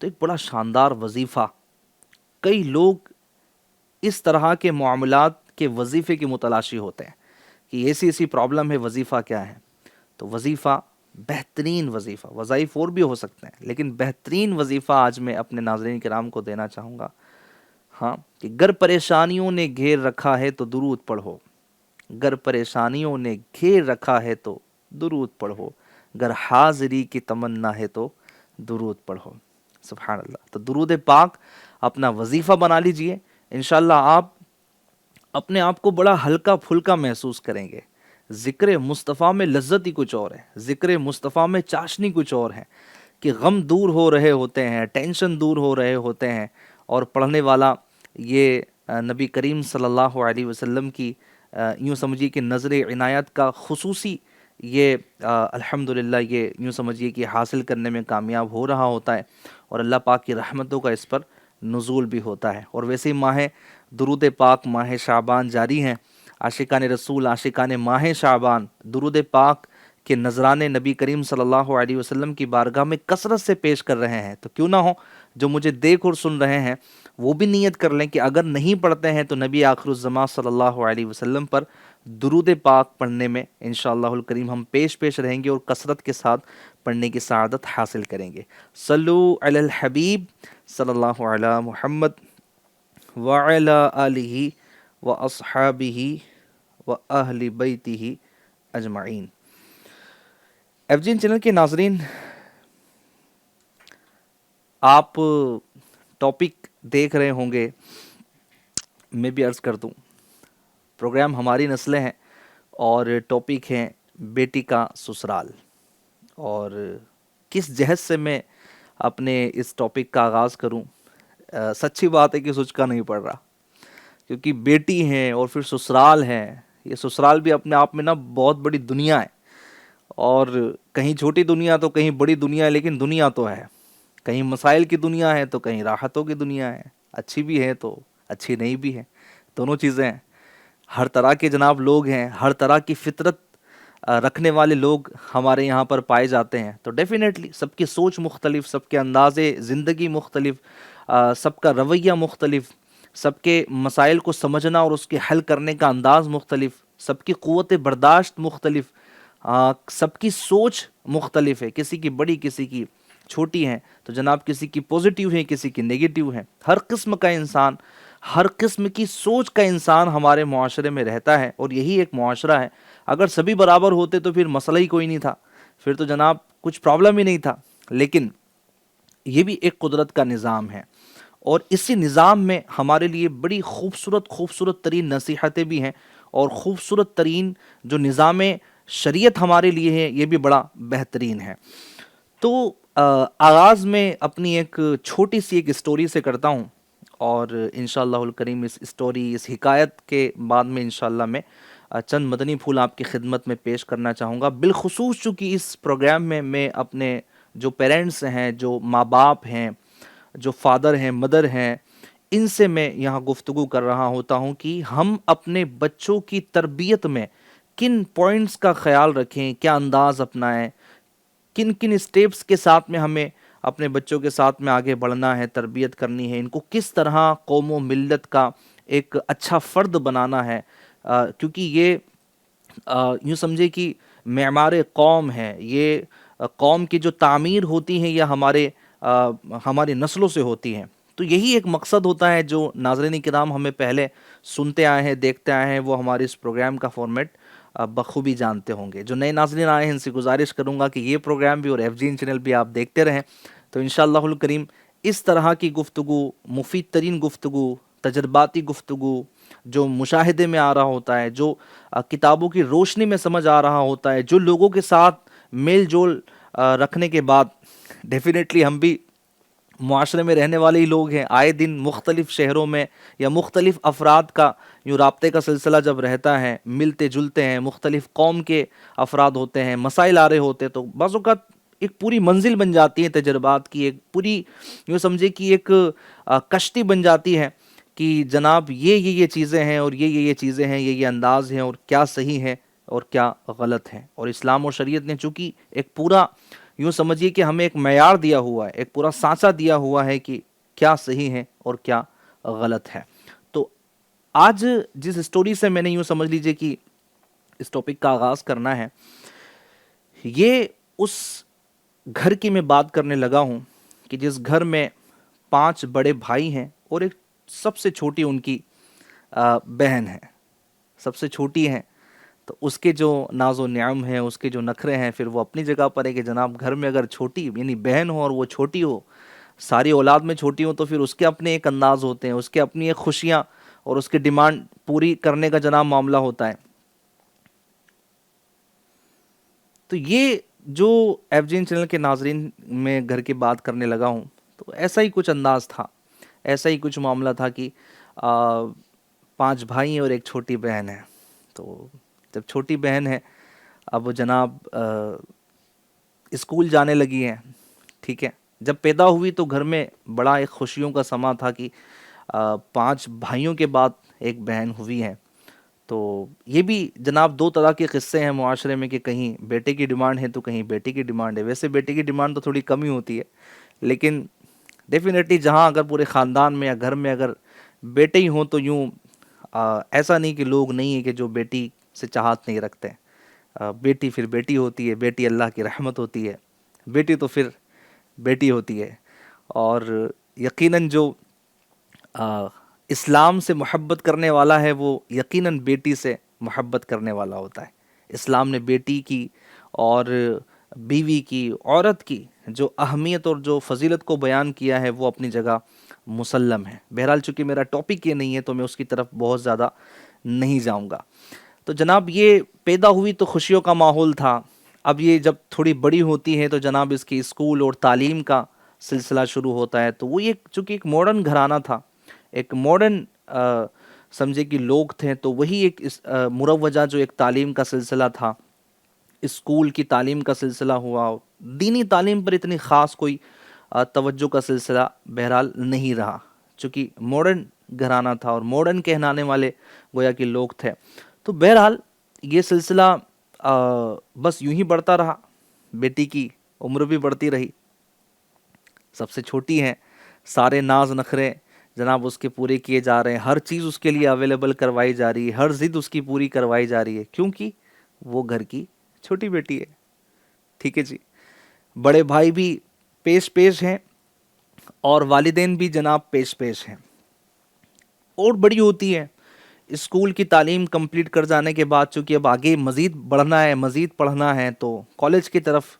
تو ایک بڑا شاندار وظیفہ. کئی لوگ اس طرح کے معاملات کے وظیفے کی متلاشی ہوتے ہیں کہ ایسی ایسی پرابلم ہے، وظیفہ کیا ہے. تو وظیفہ، بہترین وظیفہ، وظائف اور بھی ہو سکتے ہیں لیکن بہترین وظیفہ آج میں اپنے ناظرین کرام کو دینا چاہوں گا. ہاں، کہ گر پریشانیوں نے گھیر رکھا ہے تو درود پڑھو. گر پریشانیوں نے گھیر رکھا ہے تو درود پڑھو. گر حاضری کی تمنا ہے تو درود پڑھو. سبحان اللہ. تو درود پاک اپنا وظیفہ بنا لیجئے، انشاءاللہ آپ اپنے آپ کو بڑا ہلکا پھلکا محسوس کریں گے. ذکر مصطفیٰ میں لذت ہی کچھ اور ہے، ذکر مصطفیٰ میں چاشنی کچھ اور ہے کہ غم دور ہو رہے ہوتے ہیں، ٹینشن دور ہو رہے ہوتے ہیں، اور پڑھنے والا یہ نبی کریم صلی اللہ علیہ وسلم کی یوں سمجھیے کہ نظر عنایت کا خصوصی یہ الحمدللہ یہ یوں سمجھیے کہ حاصل کرنے میں کامیاب ہو رہا ہوتا ہے، اور اللہ پاک کی رحمتوں کا اس پر نزول بھی ہوتا ہے. اور ویسے ہی ماہ درود پاک، ماہ شعبان جاری ہیں. عاشقان رسول، عاشقان ماہ شعبان درود پاک کے نذرانے نبی کریم صلی اللہ علیہ وسلم کی بارگاہ میں کثرت سے پیش کر رہے ہیں. تو کیوں نہ ہو جو مجھے دیکھ اور سن رہے ہیں وہ بھی نیت کر لیں کہ اگر نہیں پڑھتے ہیں تو نبی آخر الزماں صلی اللہ علیہ وسلم پر درود پاک پڑھنے میں انشاءاللہ الکریم ہم پیش رہیں گے اور کثرت کے ساتھ پڑھنے کی سعادت حاصل کریں گے. صلو علی الحبیب صلی اللہ علی محمد وعلی آلہ واصحابہ واہل بیتہ اجمعین. ایف جی این چینل کے ناظرین، آپ ٹاپک دیکھ رہے ہوں گے، میں بھی عرض کر دوں، پروگرام ہماری نسلیں ہیں اور ٹاپک ہے بیٹی کا سسرال. اور کس جہت سے میں اپنے اس ٹاپک کا آغاز کروں؟ سچی بات ہے کہ سوچ کا نہیں پڑ رہا، کیونکہ بیٹی ہیں اور پھر سسرال ہیں. یہ سسرال بھی اپنے آپ میں نا بہت بڑی دنیا ہے، اور کہیں چھوٹی دنیا تو کہیں بڑی دنیا ہے، لیکن دنیا تو ہے. کہیں مسائل کی دنیا ہے تو کہیں راحتوں کی دنیا ہے، اچھی بھی ہے تو اچھی نہیں بھی ہے، دونوں چیزیں ہیں. ہر طرح کے جناب لوگ ہیں، ہر طرح کی فطرت رکھنے والے لوگ ہمارے یہاں پر پائے جاتے ہیں. تو ڈیفینیٹلی سب کی سوچ مختلف، سب کے انداز زندگی مختلف، سب کا رویہ مختلف، سب کے مسائل کو سمجھنا اور اس کے حل کرنے کا انداز مختلف، سب کی قوت برداشت مختلف، سب کی سوچ مختلف ہے، کسی کی بڑی کسی کی چھوٹی ہیں. تو جناب کسی کی پوزیٹیو ہیں، کسی کی نیگیٹیو ہیں. ہر قسم کا انسان، ہر قسم کی سوچ کا انسان ہمارے معاشرے میں رہتا ہے، اور یہی ایک معاشرہ ہے. اگر سبھی برابر ہوتے تو پھر مسئلہ ہی کوئی نہیں تھا، پھر تو جناب کچھ پرابلم ہی نہیں تھا. لیکن یہ بھی ایک قدرت کا نظام ہے، اور اسی نظام میں ہمارے لیے بڑی خوبصورت ترین نصیحتیں بھی ہیں، اور خوبصورت ترین جو نظام شریعت ہمارے لیے ہے یہ بھی بڑا بہترین ہے. تو آغاز میں اپنی ایک چھوٹی سی ایک اسٹوری سے کرتا ہوں، اور انشاءاللہ الکریم اس اسٹوری، اس حکایت کے بعد میں انشاءاللہ میں چند مدنی پھول آپ کی خدمت میں پیش کرنا چاہوں گا. بالخصوص چونکہ اس پروگرام میں اپنے جو پیرنٹس ہیں، جو ماں باپ ہیں، جو فادر ہیں، مدر ہیں، ان سے میں یہاں گفتگو کر رہا ہوتا ہوں کہ ہم اپنے بچوں کی تربیت میں کن پوائنٹس کا خیال رکھیں، کیا انداز اپنائیں، کن کن اسٹیپس کے ساتھ میں ہمیں اپنے بچوں کے ساتھ میں آگے بڑھنا ہے، تربیت کرنی ہے، ان کو کس طرح قوم و ملت کا ایک اچھا فرد بنانا ہے. کیونکہ یہ یوں سمجھے کہ معمار قوم ہے، یہ قوم کی جو تعمیر ہوتی ہے یا ہماری نسلوں سے ہوتی ہیں. تو یہی ایک مقصد ہوتا ہے جو ناظرین کرام ہمیں پہلے سنتے آئے ہیں، دیکھتے آئے ہیں، وہ ہمارے اس پروگرام کا فارمیٹ بخوبی جانتے ہوں گے. جو نئے ناظرین آئے ہیں ان سے گزارش کروں گا کہ یہ پروگرام بھی اور ایف جی این چینل بھی آپ دیکھتے رہیں. تو انشاءاللہ الکریم اس طرح کی گفتگو، مفید ترین گفتگو، تجرباتی گفتگو، جو مشاہدے میں آ رہا ہوتا ہے، جو کتابوں کی روشنی میں سمجھ آ رہا ہوتا ہے، جو لوگوں کے ساتھ میل جول رکھنے کے بعد، ڈیفینیٹلی ہم بھی معاشرے میں رہنے والے ہی لوگ ہیں. آئے دن مختلف شہروں میں یا مختلف افراد کا یوں رابطے کا سلسلہ جب رہتا ہے، ملتے جلتے ہیں، مختلف قوم کے افراد ہوتے ہیں، مسائل آ رہے ہوتے ہیں، تو بعض اوقات ایک پوری منزل بن جاتی ہے تجربات کی، ایک پوری یوں سمجھے کہ ایک کشتی بن جاتی ہے کہ جناب یہ چیزیں ہیں، اور یہ چیزیں ہیں، یہ انداز ہیں، اور کیا صحیح ہے اور کیا غلط ہے. اور اسلام اور شریعت نے چونکہ ایک پورا یوں سمجھیے کہ ہمیں ایک معیار دیا ہوا ہے، ایک پورا سانچہ دیا ہوا ہے کہ کیا صحیح ہے اور کیا غلط ہے۔ تو آج جس اسٹوری سے میں نے یوں سمجھ لیجئے کہ اس ٹاپک کا آغاز کرنا ہے، یہ اس گھر کی میں بات کرنے لگا ہوں کہ جس گھر میں 5 بڑے بھائی ہیں اور ایک سب سے چھوٹی ان کی بہن ہے، سب سے چھوٹی ہے۔ تو اس کے جو ناز و نعم ہیں، اس کے جو نخرے ہیں، پھر وہ اپنی جگہ پر ہے کہ جناب گھر میں اگر چھوٹی یعنی بہن ہو اور وہ چھوٹی ہو، ساری اولاد میں چھوٹی ہو، تو پھر اس کے اپنے ایک انداز ہوتے ہیں، اس کے اپنی ایک خوشیاں اور اس کی ڈیمانڈ پوری کرنے کا جناب معاملہ ہوتا ہے۔ تو یہ جو ایف جین چینل کے ناظرین میں گھر کی بات کرنے لگا ہوں، تو ایسا ہی کچھ انداز تھا، ایسا ہی کچھ معاملہ تھا کہ 5 بھائی ہیں اور ایک چھوٹی بہن ہے۔ تو جب چھوٹی بہن ہے، اب جناب اسکول جانے لگی ہیں، ٹھیک ہے۔ جب پیدا ہوئی تو گھر میں بڑا ایک خوشیوں کا سما تھا کہ 5 بھائیوں کے بعد ایک بہن ہوئی ہے۔ تو یہ بھی جناب 2 طرح کے قصے ہیں معاشرے میں کہ کہیں بیٹے کی ڈیمانڈ ہے تو کہیں بیٹی کی ڈیمانڈ ہے۔ ویسے بیٹے کی ڈیمانڈ تو تھوڑی کم ہی ہوتی ہے، لیکن ڈیفینیٹلی جہاں اگر پورے خاندان میں یا گھر میں اگر بیٹے ہی ہوں تو یوں ایسا نہیں کہ لوگ نہیں ہیں کہ جو بیٹی سے چاہت نہیں رکھتے۔ بیٹی پھر بیٹی ہوتی ہے، بیٹی اللہ کی رحمت ہوتی ہے، بیٹی تو پھر بیٹی ہوتی ہے۔ اور یقیناً جو اسلام سے محبت کرنے والا ہے وہ یقیناً بیٹی سے محبت کرنے والا ہوتا ہے۔ اسلام نے بیٹی کی اور بیوی کی، عورت کی جو اہمیت اور جو فضیلت کو بیان کیا ہے وہ اپنی جگہ مسلم ہے۔ بہرحال چونکہ میرا ٹاپک یہ نہیں ہے تو میں اس کی طرف بہت زیادہ نہیں جاؤں گا۔ تو جناب یہ پیدا ہوئی تو خوشیوں کا ماحول تھا۔ اب یہ جب تھوڑی بڑی ہوتی ہے تو جناب اس کی اسکول اور تعلیم کا سلسلہ شروع ہوتا ہے۔ تو وہ یہ چونکہ ایک ماڈرن گھرانہ تھا، ایک ماڈرن سمجھے کہ لوگ تھے، تو وہی ایک مروجہ جو ایک تعلیم کا سلسلہ تھا، اسکول کی تعلیم کا سلسلہ ہوا، دینی تعلیم پر اتنی خاص کوئی توجہ کا سلسلہ بہرحال نہیں رہا، چونکہ ماڈرن گھرانہ تھا اور ماڈرن کہلانے والے گویا کہ لوگ تھے۔ تو بہرحال یہ سلسلہ بس یوں ہی بڑھتا رہا، بیٹی کی عمر بھی بڑھتی رہی، سب سے چھوٹی ہیں، سارے ناز نخرے جناب اس کے پورے کیے جا رہے ہیں، ہر چیز اس کے لیے اویلیبل کروائی جا رہی ہے، ہر ضد اس کی پوری کروائی جا رہی ہے، کیونکہ وہ گھر کی چھوٹی بیٹی ہے، ٹھیک ہے جی۔ بڑے بھائی بھی پیش ہیں اور والدین بھی جناب پیش ہیں، اور بڑی ہوتی ہے۔ اسکول کی تعلیم کمپلیٹ کر جانے کے بعد چونکہ اب آگے مزید بڑھنا ہے، مزید پڑھنا ہے، تو کالج کی طرف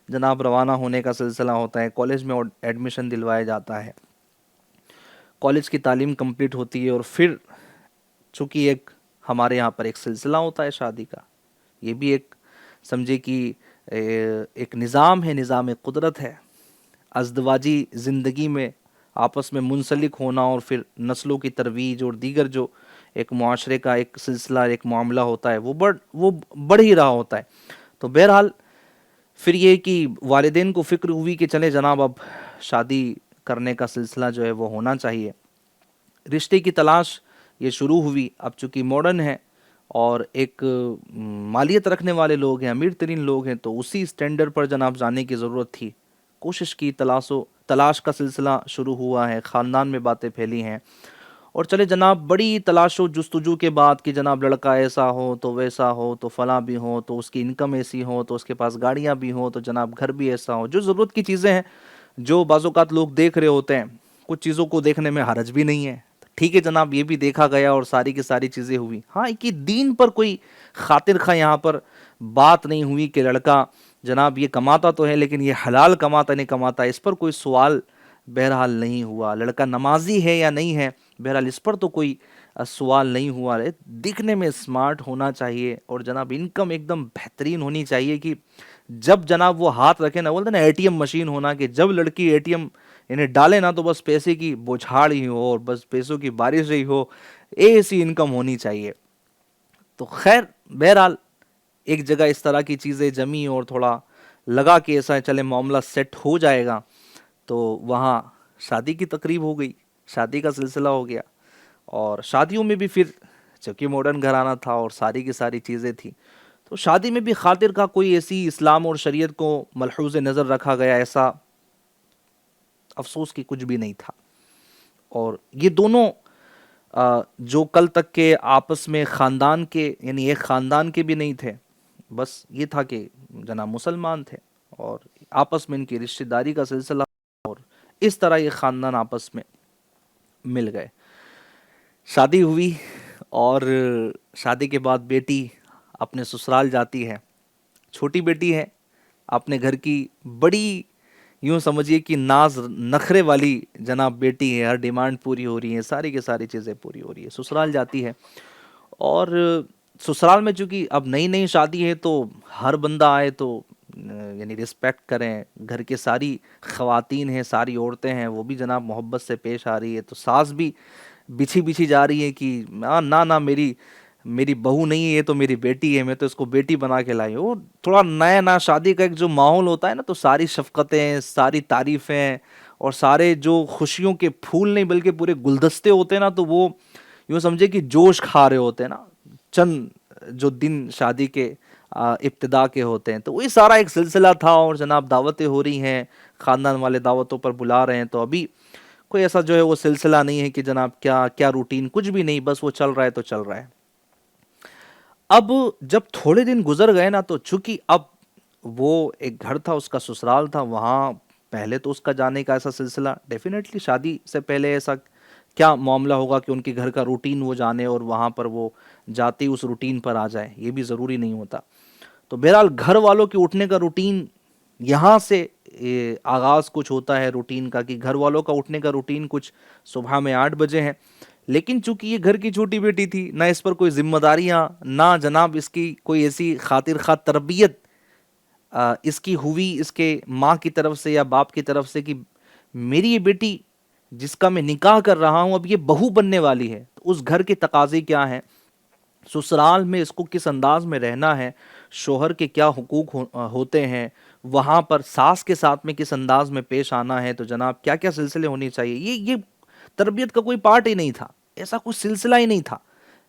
جناب روانہ ہونے کا سلسلہ ہوتا ہے، کالج میں ایڈمیشن دلوایا جاتا ہے، کالج کی تعلیم کمپلیٹ ہوتی ہے، اور پھر چونکہ ایک ہمارے یہاں پر ایک سلسلہ ہوتا ہے شادی کا، یہ بھی ایک سمجھے کہ ایک نظام ہے، نظام قدرت ہے، ازدواجی زندگی میں آپس میں منسلک ہونا اور پھر نسلوں کی ترویج اور دیگر جو ایک معاشرے کا ایک سلسلہ، ایک معاملہ ہوتا ہے، وہ بڑھ ہی رہا ہوتا ہے۔ تو بہرحال پھر یہ کہ والدین کو فکر ہوئی کہ چلے جناب اب شادی کرنے کا سلسلہ جو ہے وہ ہونا چاہیے، رشتے کی تلاش یہ شروع ہوئی۔ اب چونکہ ماڈرن ہے اور ایک مالیت رکھنے والے لوگ ہیں، امیر ترین لوگ ہیں، تو اسی سٹینڈرڈ پر جناب جانے کی ضرورت تھی، کوشش کی، تلاش کا سلسلہ شروع ہوا ہے، خاندان میں باتیں پھیلی ہیں، اور چلے جناب بڑی تلاش و جستجو کے بعد کہ جناب لڑکا ایسا ہو تو ویسا ہو تو فلاں بھی ہو تو اس کی انکم ایسی ہو تو اس کے پاس گاڑیاں بھی ہوں تو جناب گھر بھی ایسا ہو، جو ضرورت کی چیزیں ہیں جو بعض اوقات لوگ دیکھ رہے ہوتے ہیں، کچھ چیزوں کو دیکھنے میں حرج بھی نہیں ہے، ٹھیک ہے جناب، یہ بھی دیکھا گیا اور ساری کی ساری چیزیں ہوئی۔ ہاں کہ دین پر کوئی خاطر خواہ یہاں پر بات نہیں ہوئی کہ لڑکا جناب یہ کماتا تو ہے لیکن یہ حلال کماتا نہیں کماتا، اس پر کوئی سوال بہرحال نہیں ہوا۔ لڑکا نمازی ہے یا نہیں ہے، بہرحال اس پر تو کوئی سوال نہیں ہوا۔ دکھنے میں اسمارٹ ہونا چاہیے اور جناب انکم ایک دم بہترین ہونی چاہیے کہ جب جناب وہ ہاتھ رکھے نا، بولتے نا اے ٹی ایم مشین ہونا، کہ جب لڑکی اے ٹی ایم انہیں ڈالے نا تو بس پیسے کی بوچھاڑ ہی ہو اور بس پیسوں کی بارش ہی ہو، ایسی انکم ہونی چاہیے۔ تو خیر بہرحال ایک جگہ اس طرح کی چیزیں جمی اور تھوڑا لگا کہ ایسا چلے معاملہ سیٹ ہو جائے گا، تو وہاں شادی کی تقریب ہو گئی، شادی کا سلسلہ ہو گیا، اور شادیوں میں بھی پھر چونکہ ماڈرن گھرانہ تھا اور ساری کی ساری چیزیں تھیں، تو شادی میں بھی خاطر کا کوئی ایسی اسلام اور شریعت کو ملحوظ نظر رکھا گیا ایسا افسوس کی کچھ بھی نہیں تھا. اور یہ دونوں جو کل تک کے آپس میں خاندان کے یعنی ایک خاندان کے بھی نہیں تھے، بس یہ تھا کہ جناب مسلمان تھے اور آپس میں ان کی رشتہ داری کا سلسلہ، اور اس طرح یہ خاندان آپس میں مل گئے. شادی ہوئی اور شادی کے بعد بیٹی اپنے سسرال جاتی ہے. چھوٹی بیٹی ہے، اپنے گھر کی بڑی یوں سمجھیے کہ ناز نخرے والی جناب بیٹی ہے، ہر ڈیمانڈ پوری ہو رہی ہے، ساری کی ساری چیزیں پوری ہو رہی ہے. سسرال جاتی ہے اور سسرال میں چونکہ اب نئی نئی شادی ہے تو ہر بندہ آئے تو یعنی رسپیکٹ کریں. گھر کے ساری خواتین ہیں، ساری عورتیں ہیں، وہ بھی جناب محبت سے پیش آ رہی ہے. تو ساس بھی بچھی بچھی جا رہی ہے کہ نہ میری بہو نہیں ہے، یہ تو میری بیٹی ہے، میں تو اس کو بیٹی بنا کے لائی ہوں. تھوڑا نیا شادی کا ایک جو ماحول ہوتا ہے نا، تو ساری شفقتیں، ساری تعریفیں اور سارے جو خوشیوں کے پھول نہیں بلکہ پورے گلدستے ہوتے ہیں نا، تو وہ یوں سمجھے کہ جوش کھا رہے ہوتے ہیں نا چند جو دن شادی کے ابتدا کے ہوتے ہیں. تو وہی سارا ایک سلسلہ تھا اور جناب دعوتیں ہو رہی ہیں، خاندان والے دعوتوں پر بلا رہے ہیں. تو ابھی کوئی ایسا جو ہے وہ سلسلہ نہیں ہے کہ جناب کیا روٹین، کچھ بھی نہیں، بس وہ چل رہا ہے تو چل رہا ہے. اب جب تھوڑے دن گزر گئے نا، تو چونکہ اب وہ ایک گھر تھا، اس کا سسرال تھا، وہاں پہلے تو اس کا جانے کا ایسا سلسلہ ڈیفینیٹلی شادی سے پہلے ایسا کیا معاملہ ہوگا کہ ان کے گھر کا روٹین وہ جانے اور وہاں پر وہ جاتے اس روٹین پر آ جائے، یہ بھی ضروری نہیں ہوتا. تو بہرحال گھر والوں کے اٹھنے کا روٹین یہاں سے آغاز کچھ ہوتا ہے روٹین کا، کہ گھر والوں کا اٹھنے کا روٹین کچھ صبح میں 8 بجے ہے. لیکن چونکہ یہ گھر کی چھوٹی بیٹی تھی، نہ اس پر کوئی ذمہ داریاں، نہ جناب اس کی کوئی ایسی خاطر خواہ تربیت اس کی ہوئی اس کے ماں کی طرف سے یا باپ کی طرف سے کہ میری یہ بیٹی جس کا میں نکاح کر رہا ہوں اب یہ بہو بننے والی ہے. تو اس گھر کے تقاضے کیا ہیں، سسرال میں اس کو کس انداز میں رہنا ہے، شوہر کے کیا حقوق ہوتے ہیں، وہاں پر ساس کے ساتھ میں کس انداز میں پیش آنا ہے، تو جناب کیا کیا سلسلے ہونی چاہیے، یہ تربیت کا کوئی پارٹ ہی نہیں تھا، ایسا کوئی سلسلہ ہی نہیں تھا.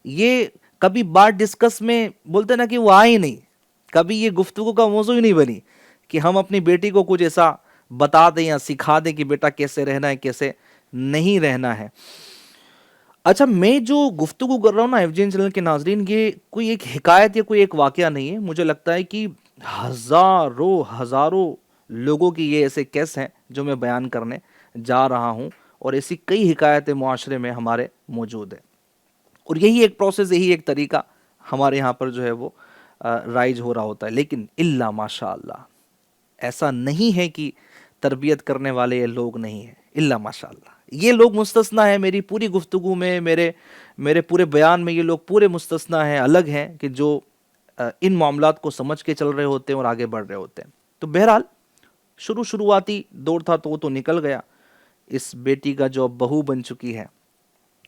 یہ کبھی بات ڈسکس میں بولتے نا کہ وہ آئی نہیں، کبھی یہ گفتگو کا موضوع ہی نہیں بنی کہ ہم اپنی بیٹی کو کچھ ایسا بتا دیں یا سکھا دیں کہ بیٹا کیسے رہنا ہے کیسے نہیں رہنا ہے. اچھا، میں جو گفتگو کر رہا ہوں نا ایف جی این چینل کے ناظرین، یہ کوئی ایک حکایت یا کوئی ایک واقعہ نہیں ہے. مجھے لگتا ہے کہ ہزاروں لوگوں کی یہ ایسے کیس ہیں جو میں بیان کرنے جا رہا ہوں، اور ایسی کئی حکایتیں معاشرے میں ہمارے موجود ہیں. اور یہی ایک پروسیس، یہی ایک طریقہ ہمارے ہاں پر جو ہے وہ رائج ہو رہا ہوتا ہے. لیکن الا ماشاء اللہ ایسا نہیں ہے کہ تربیت کرنے والے یہ لوگ نہیں ہیں، الا ماشاء اللہ یہ لوگ مستثنا ہے. میری پوری گفتگو میں، میرے پورے بیان میں یہ لوگ پورے مستثنا ہیں، الگ ہیں، کہ جو ان معاملات کو سمجھ کے چل رہے ہوتے ہیں اور آگے بڑھ رہے ہوتے ہیں. تو بہرحال شروعاتی دور تھا تو وہ تو نکل گیا، اس بیٹی کا جو اب بہو بن چکی ہے.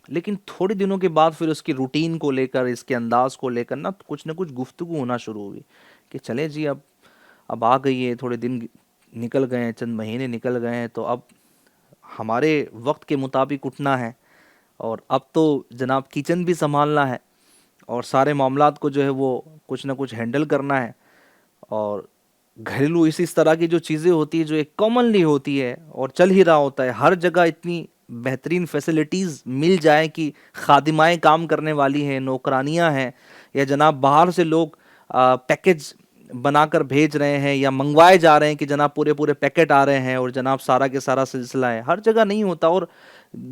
لیکن تھوڑے دنوں کے بعد پھر اس کی روٹین کو لے کر، اس کے انداز کو لے کر نہ کچھ گفتگو ہونا شروع ہوئی کہ چلے جی اب آ گئی ہے، تھوڑے دن نکل گئے ہیں، چند مہینے نکل گئے ہیں، تو اب ہمارے وقت کے مطابق اٹھنا ہے، اور اب تو جناب کچن بھی سنبھالنا ہے، اور سارے معاملات کو جو ہے وہ کچھ نہ کچھ ہینڈل کرنا ہے. اور گھریلو اس طرح کی جو چیزیں ہوتی ہیں جو ایک کامنلی ہوتی ہے اور چل ہی رہا ہوتا ہے، ہر جگہ اتنی بہترین فیسلٹیز مل جائیں کہ خادمائیں کام کرنے والی ہیں، نوکرانیاں ہیں، یا جناب باہر سے لوگ پیکج بنا کر بھیج رہے ہیں یا منگوائے جا رہے ہیں کہ جناب پورے پیکٹ آ رہے ہیں، اور جناب سارا کے سارا سلسلہ ہے. ہر جگہ نہیں ہوتا، اور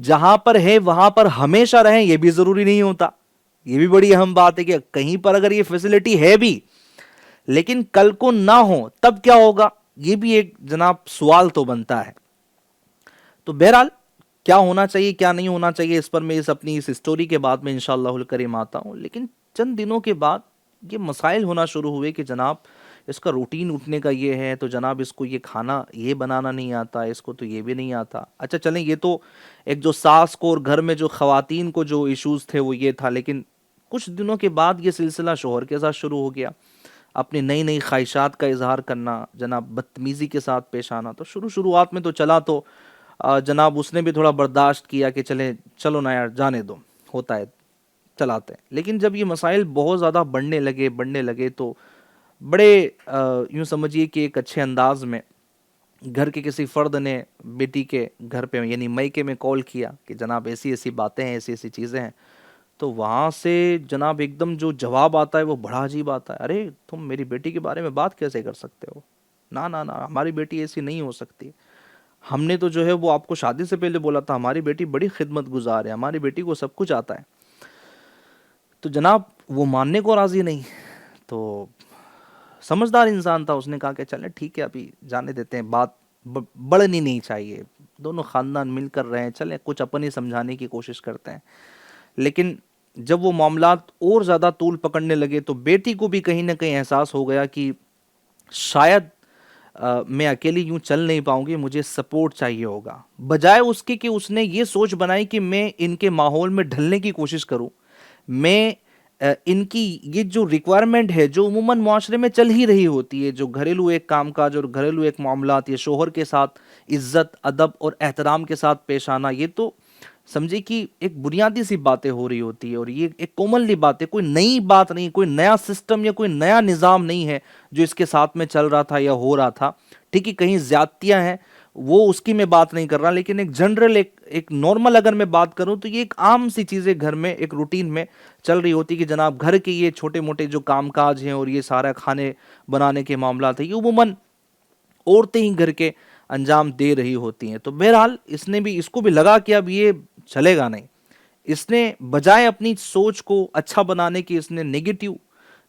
جہاں پر ہے وہاں پر ہمیشہ رہیں یہ بھی ضروری نہیں ہوتا. یہ بھی بڑی اہم بات ہے کہ کہیں پر اگر یہ فیسلٹی ہے بھی لیکن کل کو نہ ہو تب کیا ہوگا، یہ بھی ایک جناب سوال تو بنتا ہے. تو بہرحال کیا ہونا چاہیے کیا نہیں ہونا چاہیے اس پر میں اپنی اس سٹوری کے بعد میں انشاءاللہ الکریم آتا ہوں. لیکن چند دنوں کے بعد یہ مسائل ہونا شروع ہوئے کہ جناب اس کا روٹین اٹھنے کا یہ ہے، تو جناب اس کو یہ کھانا یہ بنانا نہیں آتا، اس کو تو یہ بھی نہیں آتا. اچھا چلیں، یہ تو ایک جو ساس کو اور گھر میں جو خواتین کو جو ایشوز تھے وہ یہ تھا. لیکن کچھ دنوں کے بعد یہ سلسلہ شوہر کے ساتھ شروع ہو گیا، اپنی نئی خواہشات کا اظہار کرنا، جناب بدتمیزی کے ساتھ پیش آنا. تو شروعات میں تو چلا تو جناب اس نے بھی تھوڑا برداشت کیا کہ چلو نا یار جانے دو، ہوتا ہے. چلاتے ہیں. لیکن جب یہ مسائل بہت زیادہ بڑھنے لگے تو بڑے یوں سمجھیے کہ ایک اچھے انداز میں گھر کے کسی فرد نے بیٹی کے گھر پہ یعنی میکے میں کال کیا کہ جناب ایسی ایسی باتیں ہیں، ایسی ایسی چیزیں ہیں. تو وہاں سے جناب ایک دم جو جواب آتا ہے وہ بڑا عجیب آتا ہے. ارے تم میری بیٹی کے بارے میں بات کیسے کر سکتے ہو؟ نہ نہ نہ، ہماری بیٹی ایسی نہیں ہو سکتی. ہم نے تو جو ہے وہ آپ کو شادی سے پہلے بولا تھا ہماری بیٹی بڑی خدمت گزار ہے، ہماری بیٹی کو سب کچھ آتا ہے. تو جناب وہ ماننے کو راضی نہیں. تو سمجھدار انسان تھا، اس نے کہا کہ چلیں ٹھیک ہے ابھی جانے دیتے ہیں، بات بڑھنی نہیں چاہیے، دونوں خاندان مل کر رہے ہیں، چلیں کچھ اپنی سمجھانے کی کوشش کرتے ہیں. لیکن جب وہ معاملات اور زیادہ طول پکڑنے لگے تو بیٹی کو بھی کہیں نہ کہیں احساس ہو گیا کہ شاید میں اکیلی یوں چل نہیں پاؤں گی، مجھے سپورٹ چاہیے ہوگا. بجائے اس کے کہ اس نے یہ سوچ بنائی کہ میں ان کے ماحول میں ڈھلنے کی کوشش کروں، میں ان کی یہ جو ریکوائرمنٹ ہے جو عموماً معاشرے میں چل ہی رہی ہوتی ہے، جو گھریلو ایک کام کاج اور گھریلو ایک معاملات، یہ شوہر کے ساتھ عزت ادب اور احترام کے ساتھ پیش آنا، یہ تو سمجھے کہ ایک بنیادی سی باتیں ہو رہی ہوتی ہے، اور یہ ایک کامنلی بات ہے، کوئی نئی بات نہیں، کوئی نیا سسٹم یا کوئی نیا نظام نہیں ہے جو اس کے ساتھ میں چل رہا تھا یا ہو رہا تھا. ٹھیک ہے کہیں زیادتیاں ہیں، وہ اس کی میں بات نہیں کر رہا، لیکن ایک جنرل ایک نارمل اگر میں بات کروں تو یہ ایک عام سی چیزیں گھر میں ایک روٹین میں چل رہی ہوتی کہ جناب گھر کے یہ چھوٹے موٹے جو کام کاج ہیں اور یہ سارا کھانے بنانے کے معاملات ہیں یہ عموماً عورتیں ہی گھر کے انجام دے رہی ہوتی ہیں. تو بہرحال اس کو بھی لگا کہ اب یہ چلے گا نہیں. اس نے بجائے اپنی سوچ کو اچھا بنانے کی اس نے نیگیٹو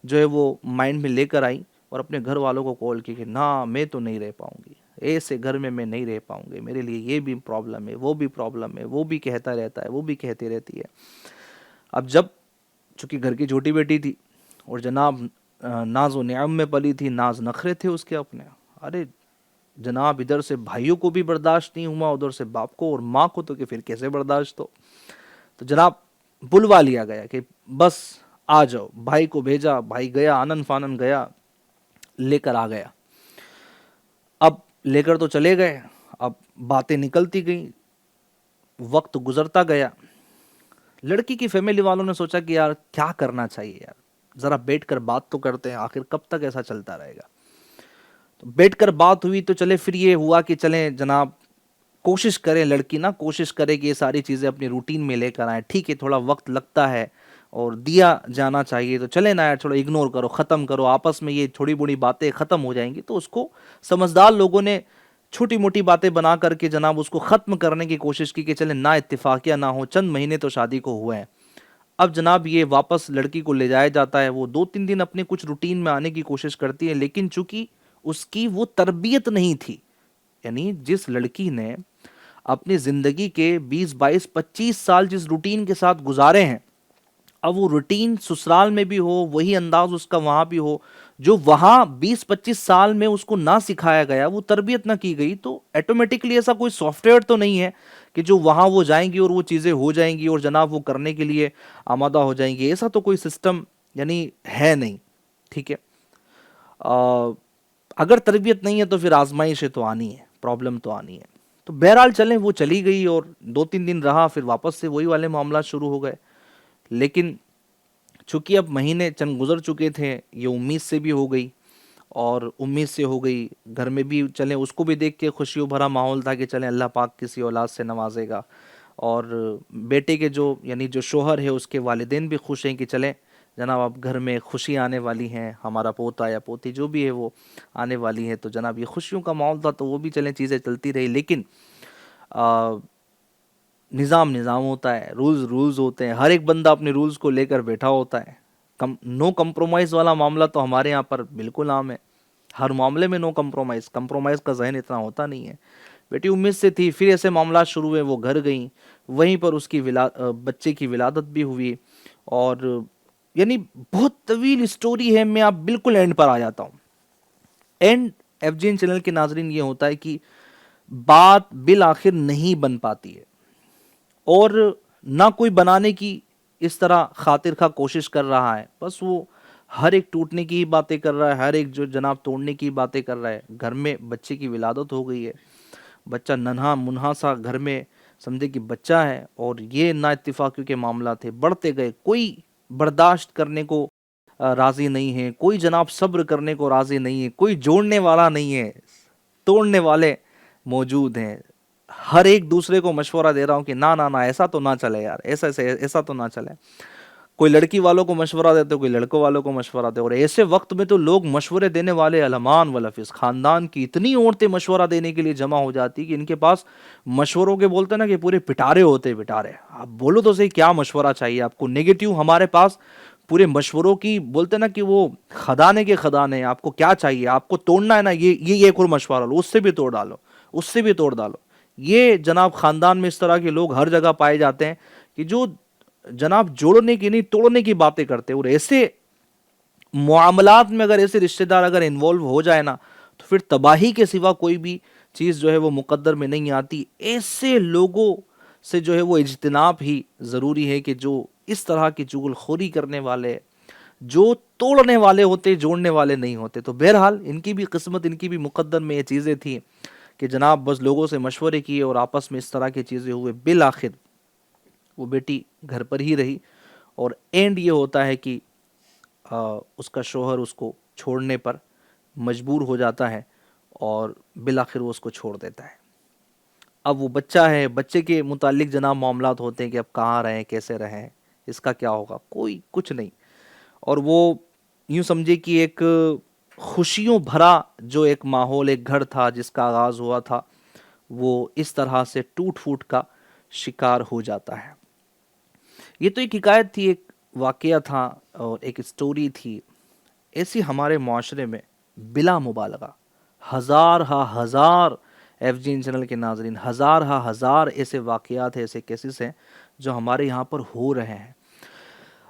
جو ہے وہ مائنڈ میں لے کر آئی اور اپنے گھر والوں کو کال کی کہ نہ میں تو نہیں رہ پاؤں گی، ایسے گھر میں نہیں رہ پاؤں گی، میرے لیے یہ بھی پرابلم ہے، وہ بھی پرابلم ہے، وہ بھی کہتا رہتا ہے، وہ بھی کہتی رہتی ہے. اب جب چونکہ گھر کی چھوٹی بیٹی تھی اور جناب ناز و نعم میں پلی تھی، ناز نخرے تھے اس کے اپنے. ارے جناب ادھر سے بھائیوں کو بھی برداشت نہیں ہوا، ادھر سے باپ کو اور ماں کو تو کہ پھر کیسے برداشت ہو. تو جناب بلوا لیا گیا کہ بس آ جاؤ. بھائی کو بھیجا، بھائی گیا، آنن فانن گیا، لے کر آ گیا. اب لے کر تو چلے گئے، اب باتیں نکلتی گئیں، وقت گزرتا گیا. لڑکی کی فیملی والوں نے سوچا کہ یار کیا کرنا چاہیے، یار ذرا بیٹھ کر بات تو کرتے ہیں، آخر کب تک ایسا چلتا رہے گا. تو بیٹھ کر بات ہوئی تو چلے پھر یہ ہوا کہ چلیں جناب کوشش کریں، لڑکی نا کوشش کرے کہ یہ ساری چیزیں اپنی روٹین میں لے کر آئیں. ٹھیک ہے تھوڑا وقت لگتا ہے اور دیا جانا چاہیے، تو چلے نا یار تھوڑا اگنور کرو، ختم کرو آپس میں، یہ تھوڑی بڑی باتیں ختم ہو جائیں گی. تو اس کو سمجھدار لوگوں نے چھوٹی موٹی باتیں بنا کر کے جناب اس کو ختم کرنے کی کوشش کی کہ چلے نہ اتفاقیہ نہ ہو، چند مہینے تو شادی کو ہوئے ہیں. اب جناب یہ واپس لڑکی کو لے جایا جاتا ہے، وہ 2-3 دن اپنے کچھ روٹین میں آنے کی کوشش کرتی ہے، لیکن چونکہ اس کی وہ تربیت نہیں تھی، یعنی جس لڑکی نے اپنی زندگی کے 20-22-25 سال جس روٹین کے ساتھ گزارے ہیں، اب وہ روٹین سسرال میں بھی ہو، وہی انداز اس کا وہاں بھی ہو، جو وہاں 20-25 سال میں اس کو نہ سکھایا گیا، وہ تربیت نہ کی گئی، تو ایٹومیٹکلی ایسا کوئی سافٹ ویئر تو نہیں ہے کہ جو وہاں وہ جائیں گی اور وہ چیزیں ہو جائیں گی اور جناب وہ کرنے کے لیے آمادہ ہو جائیں گی. ایسا تو کوئی سسٹم یعنی ہے نہیں. ٹھیک ہے اگر تربیت نہیں ہے تو پھر آزمائشیں تو آنی ہے، پرابلم تو آنی ہے. تو بہرحال چلیں وہ چلی گئی اور 2-3 دن رہا، پھر واپس سے وہی والے معاملات شروع ہو گئے. لیکن چونکہ اب مہینے چند گزر چکے تھے، یہ امید سے بھی ہو گئی اور امید سے ہو گئی گھر میں بھی، چلیں اس کو بھی دیکھ کے خوشیوں بھرا ماحول تھا کہ چلیں اللہ پاک کسی اولاد سے نوازے گا، اور بیٹے کے جو یعنی جو شوہر ہے اس کے والدین بھی خوش ہیں کہ چلیں جناب اب گھر میں خوشی آنے والی ہیں، ہمارا پوتا یا پوتی جو بھی ہے وہ آنے والی ہے. تو جناب یہ خوشیوں کا ماحول تھا، تو وہ بھی چلیں چیزیں چلتی رہی. لیکن نظام ہوتا ہے، رولز ہوتے ہیں، ہر ایک بندہ اپنے رولز کو لے کر بیٹھا ہوتا ہے. نو کمپرومائز والا معاملہ تو ہمارے یہاں پر بالکل عام ہے، ہر معاملے میں نو کمپرومائز کا ذہن اتنا ہوتا نہیں ہے. بیٹی امید سے تھی، پھر ایسے معاملات شروع ہوئے، وہ گھر گئیں، وہیں پر اس کی بچے کی ولادت بھی ہوئی. اور یعنی بہت طویل اسٹوری ہے، میں آپ بالکل اینڈ پر آ جاتا ہوں. And F G N channel کے ناظرین یہ ہوتا ہے کہ بات بالآخر نہیں بن پاتی ہے، اور نہ کوئی بنانے کی اس طرح خاطر خواہ کوشش کر رہا ہے، بس وہ ہر ایک ٹوٹنے کی باتیں کر رہا ہے، ہر ایک جو جناب توڑنے کی باتیں کر رہا ہے. گھر میں بچے کی ولادت ہو گئی ہے، بچہ ننھا منہا سا گھر میں سمجھے کہ بچہ ہے اور یہ نا اتفاقیوں کے معاملات تھے، بڑھتے گئے، کوئی برداشت کرنے کو راضی نہیں ہے، کوئی جناب صبر کرنے کو راضی نہیں ہے، کوئی جوڑنے والا نہیں ہے، توڑنے والے موجود ہیں. ہر ایک دوسرے کو مشورہ دے رہا ہوں کہ نہ نہ نہ ایسا تو نہ چلے یار، ایسا تو نہ چلے. کوئی لڑکی والوں کو مشورہ دیتے، کوئی لڑکوں والوں کو مشورہ دے. اور ایسے وقت میں تو لوگ مشورے دینے والے علمان ولفظ خاندان کی اتنی عورتیں مشورہ دینے کے لیے جمع ہو جاتی کہ ان کے پاس مشوروں کے بولتے نا کہ پورے پٹارے ہوتے پٹارے. آپ بولو تو صحیح کیا مشورہ چاہیے آپ کو نیگیٹو، ہمارے پاس پورے مشوروں کی بولتے نا کہ وہ خدانے کے خدانے. آپ کو کیا چاہیے، آپ کو توڑنا ہے نا، یہ ایک اور مشورہ لو، اس سے بھی توڑ ڈالو، اس سے بھی توڑ ڈالو. یہ جناب خاندان میں اس طرح کے لوگ ہر جگہ پائے جاتے ہیں کہ جو جناب جوڑنے کی نہیں توڑنے کی باتیں کرتے. اور ایسے معاملات میں اگر ایسے رشتہ دار اگر انوالو ہو جائے نا تو پھر تباہی کے سوا کوئی بھی چیز جو ہے وہ مقدر میں نہیں آتی. ایسے لوگوں سے جو ہے وہ اجتناب ہی ضروری ہے کہ جو اس طرح کی چغل خوری کرنے والے، جو توڑنے والے ہوتے، جوڑنے والے نہیں ہوتے. تو بہرحال ان کی بھی قسمت، ان کی بھی مقدر میں یہ چیزیں تھیں کہ جناب بس لوگوں سے مشورے کیے اور آپس میں اس طرح کی چیزیں ہوئے. بالآخر وہ بیٹی گھر پر ہی رہی اور اینڈ یہ ہوتا ہے کہ اس کا شوہر اس کو چھوڑنے پر مجبور ہو جاتا ہے اور بالآخر وہ اس کو چھوڑ دیتا ہے. اب وہ بچہ ہے، بچے کے متعلق جناب معاملات ہوتے ہیں کہ اب کہاں رہیں، کیسے رہیں، اس کا کیا ہوگا، کوئی کچھ نہیں. اور وہ یوں سمجھے کہ ایک خوشیوں بھرا جو ایک ماحول، ایک گھر تھا جس کا آغاز ہوا تھا، وہ اس طرح سے ٹوٹ پھوٹ کا شکار ہو جاتا ہے. یہ تو ایک حکایت تھی، ایک واقعہ تھا اور ایک اسٹوری تھی. ایسی ہمارے معاشرے میں بلا مبالغہ ہزار ایف جی این چینل کے ناظرین، ہزار ایسے واقعات ہیں، ایسے کیسز ہیں جو ہمارے یہاں پر ہو رہے ہیں.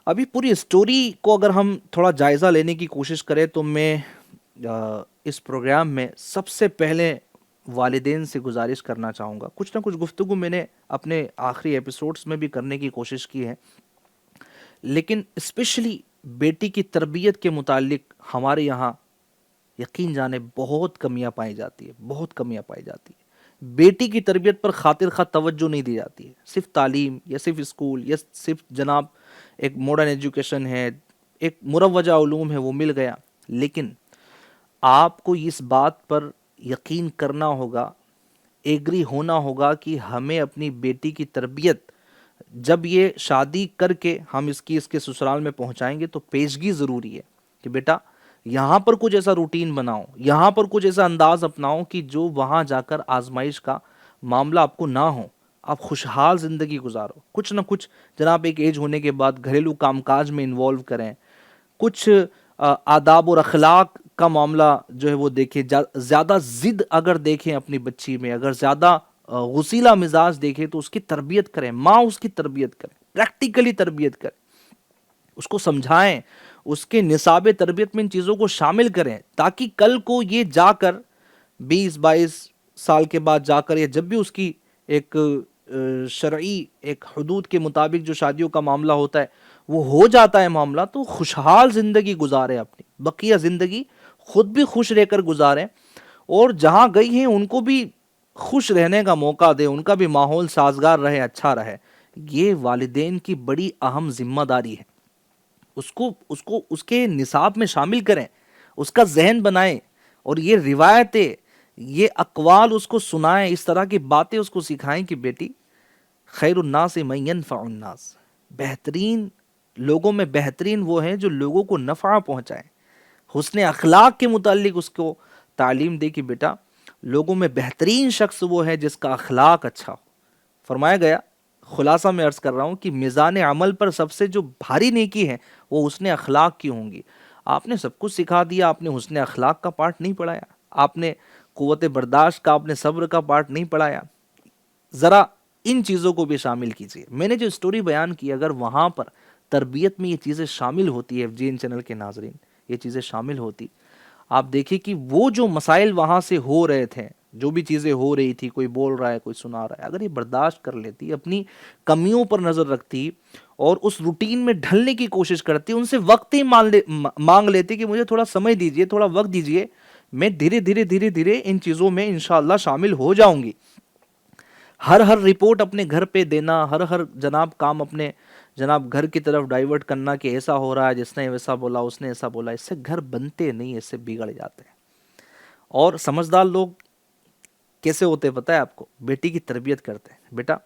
ابھی پوری اسٹوری کو اگر ہم تھوڑا جائزہ لینے کی کوشش کریں تو میں اس پروگرام میں سب سے پہلے والدین سے گزارش کرنا چاہوں گا. کچھ نہ کچھ گفتگو میں نے اپنے آخری ایپیسوڈز میں بھی کرنے کی کوشش کی ہے، لیکن اسپیشلی بیٹی کی تربیت کے متعلق ہمارے یہاں یقین جانے بہت کمیاں پائی جاتی ہے. بیٹی کی تربیت پر خاطر خواہ توجہ نہیں دی جاتی ہے. صرف تعلیم یا صرف اسکول یا صرف جناب ایک ماڈرن ایجوکیشن ہے، ایک مروجہ علوم ہے، وہ مل گیا. لیکن آپ کو اس بات پر یقین کرنا ہوگا، ایگری ہونا ہوگا کہ ہمیں اپنی بیٹی کی تربیت جب یہ شادی کر کے ہم اس کے سسرال میں پہنچائیں گے تو پیشگی ضروری ہے کہ بیٹا یہاں پر کچھ ایسا روٹین بناؤ، یہاں پر کچھ ایسا انداز اپناؤ کہ جو وہاں جا کر آزمائش کا معاملہ آپ کو نہ ہو، آپ خوشحال زندگی گزارو. کچھ نہ کچھ جناب ایک ایج ہونے کے بعد گھریلو کام کاج میں انوالو کریں، کچھ آداب اور اخلاق کا معاملہ جو ہے وہ دیکھیں. زیادہ ضد اگر دیکھیں اپنی بچی میں، اگر زیادہ غصیلا مزاج دیکھیں تو اس کی تربیت کریں. ماں اس کی تربیت کریں، پریکٹیکلی تربیت کریں، اس کو سمجھائیں، اس کے نصاب تربیت میں ان چیزوں کو شامل کریں تاکہ کل کو یہ جا کر 20-22 سال کے بعد جا کر، یا جب بھی اس کی ایک شرعی ایک حدود کے مطابق جو شادیوں کا معاملہ ہوتا ہے وہ ہو جاتا ہے معاملہ، تو خوشحال زندگی گزاریں، اپنی بقیہ زندگی خود بھی خوش رہ کر گزاریں اور جہاں گئی ہیں ان کو بھی خوش رہنے کا موقع دیں، ان کا بھی ماحول سازگار رہے، اچھا رہے. یہ والدین کی بڑی اہم ذمہ داری ہے. اس کو اس کے نصاب میں شامل کریں، اس کا ذہن بنائیں اور یہ روایتیں، یہ اقوال اس کو سنائیں، اس طرح کی باتیں اس کو سکھائیں کہ بیٹی خیر الناس من ینفع الناس، بہترین لوگوں میں بہترین وہ ہیں جو لوگوں کو نفع پہنچائیں. حسن اخلاق کے متعلق اس کو تعلیم دے کہ بیٹا لوگوں میں بہترین شخص وہ ہے جس کا اخلاق اچھا ہو. فرمایا گیا، خلاصہ میں عرض کر رہا ہوں کہ میزان عمل پر سب سے جو بھاری نیکی ہے وہ حسن اخلاق کی ہوں گی. آپ نے سب کچھ سکھا دیا، آپ نے حسن اخلاق کا پارٹ نہیں پڑھایا، آپ نے قوت برداشت کا، آپ نے صبر کا پارٹ نہیں پڑھایا. ذرا ان چیزوں کو بھی شامل کیجیے. میں نے جو اسٹوری بیان کی، اگر وہاں پر تربیت میں یہ چیزیں شامل ہوتی ہے، ایف جی این چینل کے ناظرین یہ چیزیں شامل ہوتی، آپ دیکھیں کہ وہ جو مسائل وہاں سے ہو رہے تھے، جو بھی چیزیں ہو رہی تھی، کوئی بول رہا ہے، کوئی سنا رہا ہے، اگر یہ برداشت کر لیتی، اپنی کمیوں پر نظر رکھتی اور اس روٹین میں ڈھلنے کی کوشش کرتی، ان سے وقت ہی مانگ لیتی کہ مجھے تھوڑا سمجھ دیجئے، تھوڑا وقت دیجئے، میں دھیرے دھیرے ان چیزوں میں انشاءاللہ شامل ہو جاؤں گی. ہر ہر رپورٹ اپنے گھر پہ دینا، ہر ہر جناب کام اپنے جناب گھر کی طرف ڈائیورٹ کرنا کہ ایسا ہو رہا ہے، جس نے ویسا بولا، اس نے ایسا بولا، اس سے گھر بنتے نہیں، اس سے بگڑ جاتے ہیں۔ اور سمجھدار لوگ کیسے ہوتے پتہ ہے آپ کو؟ بیٹی کی تربیت کرتے ہیں، بیٹا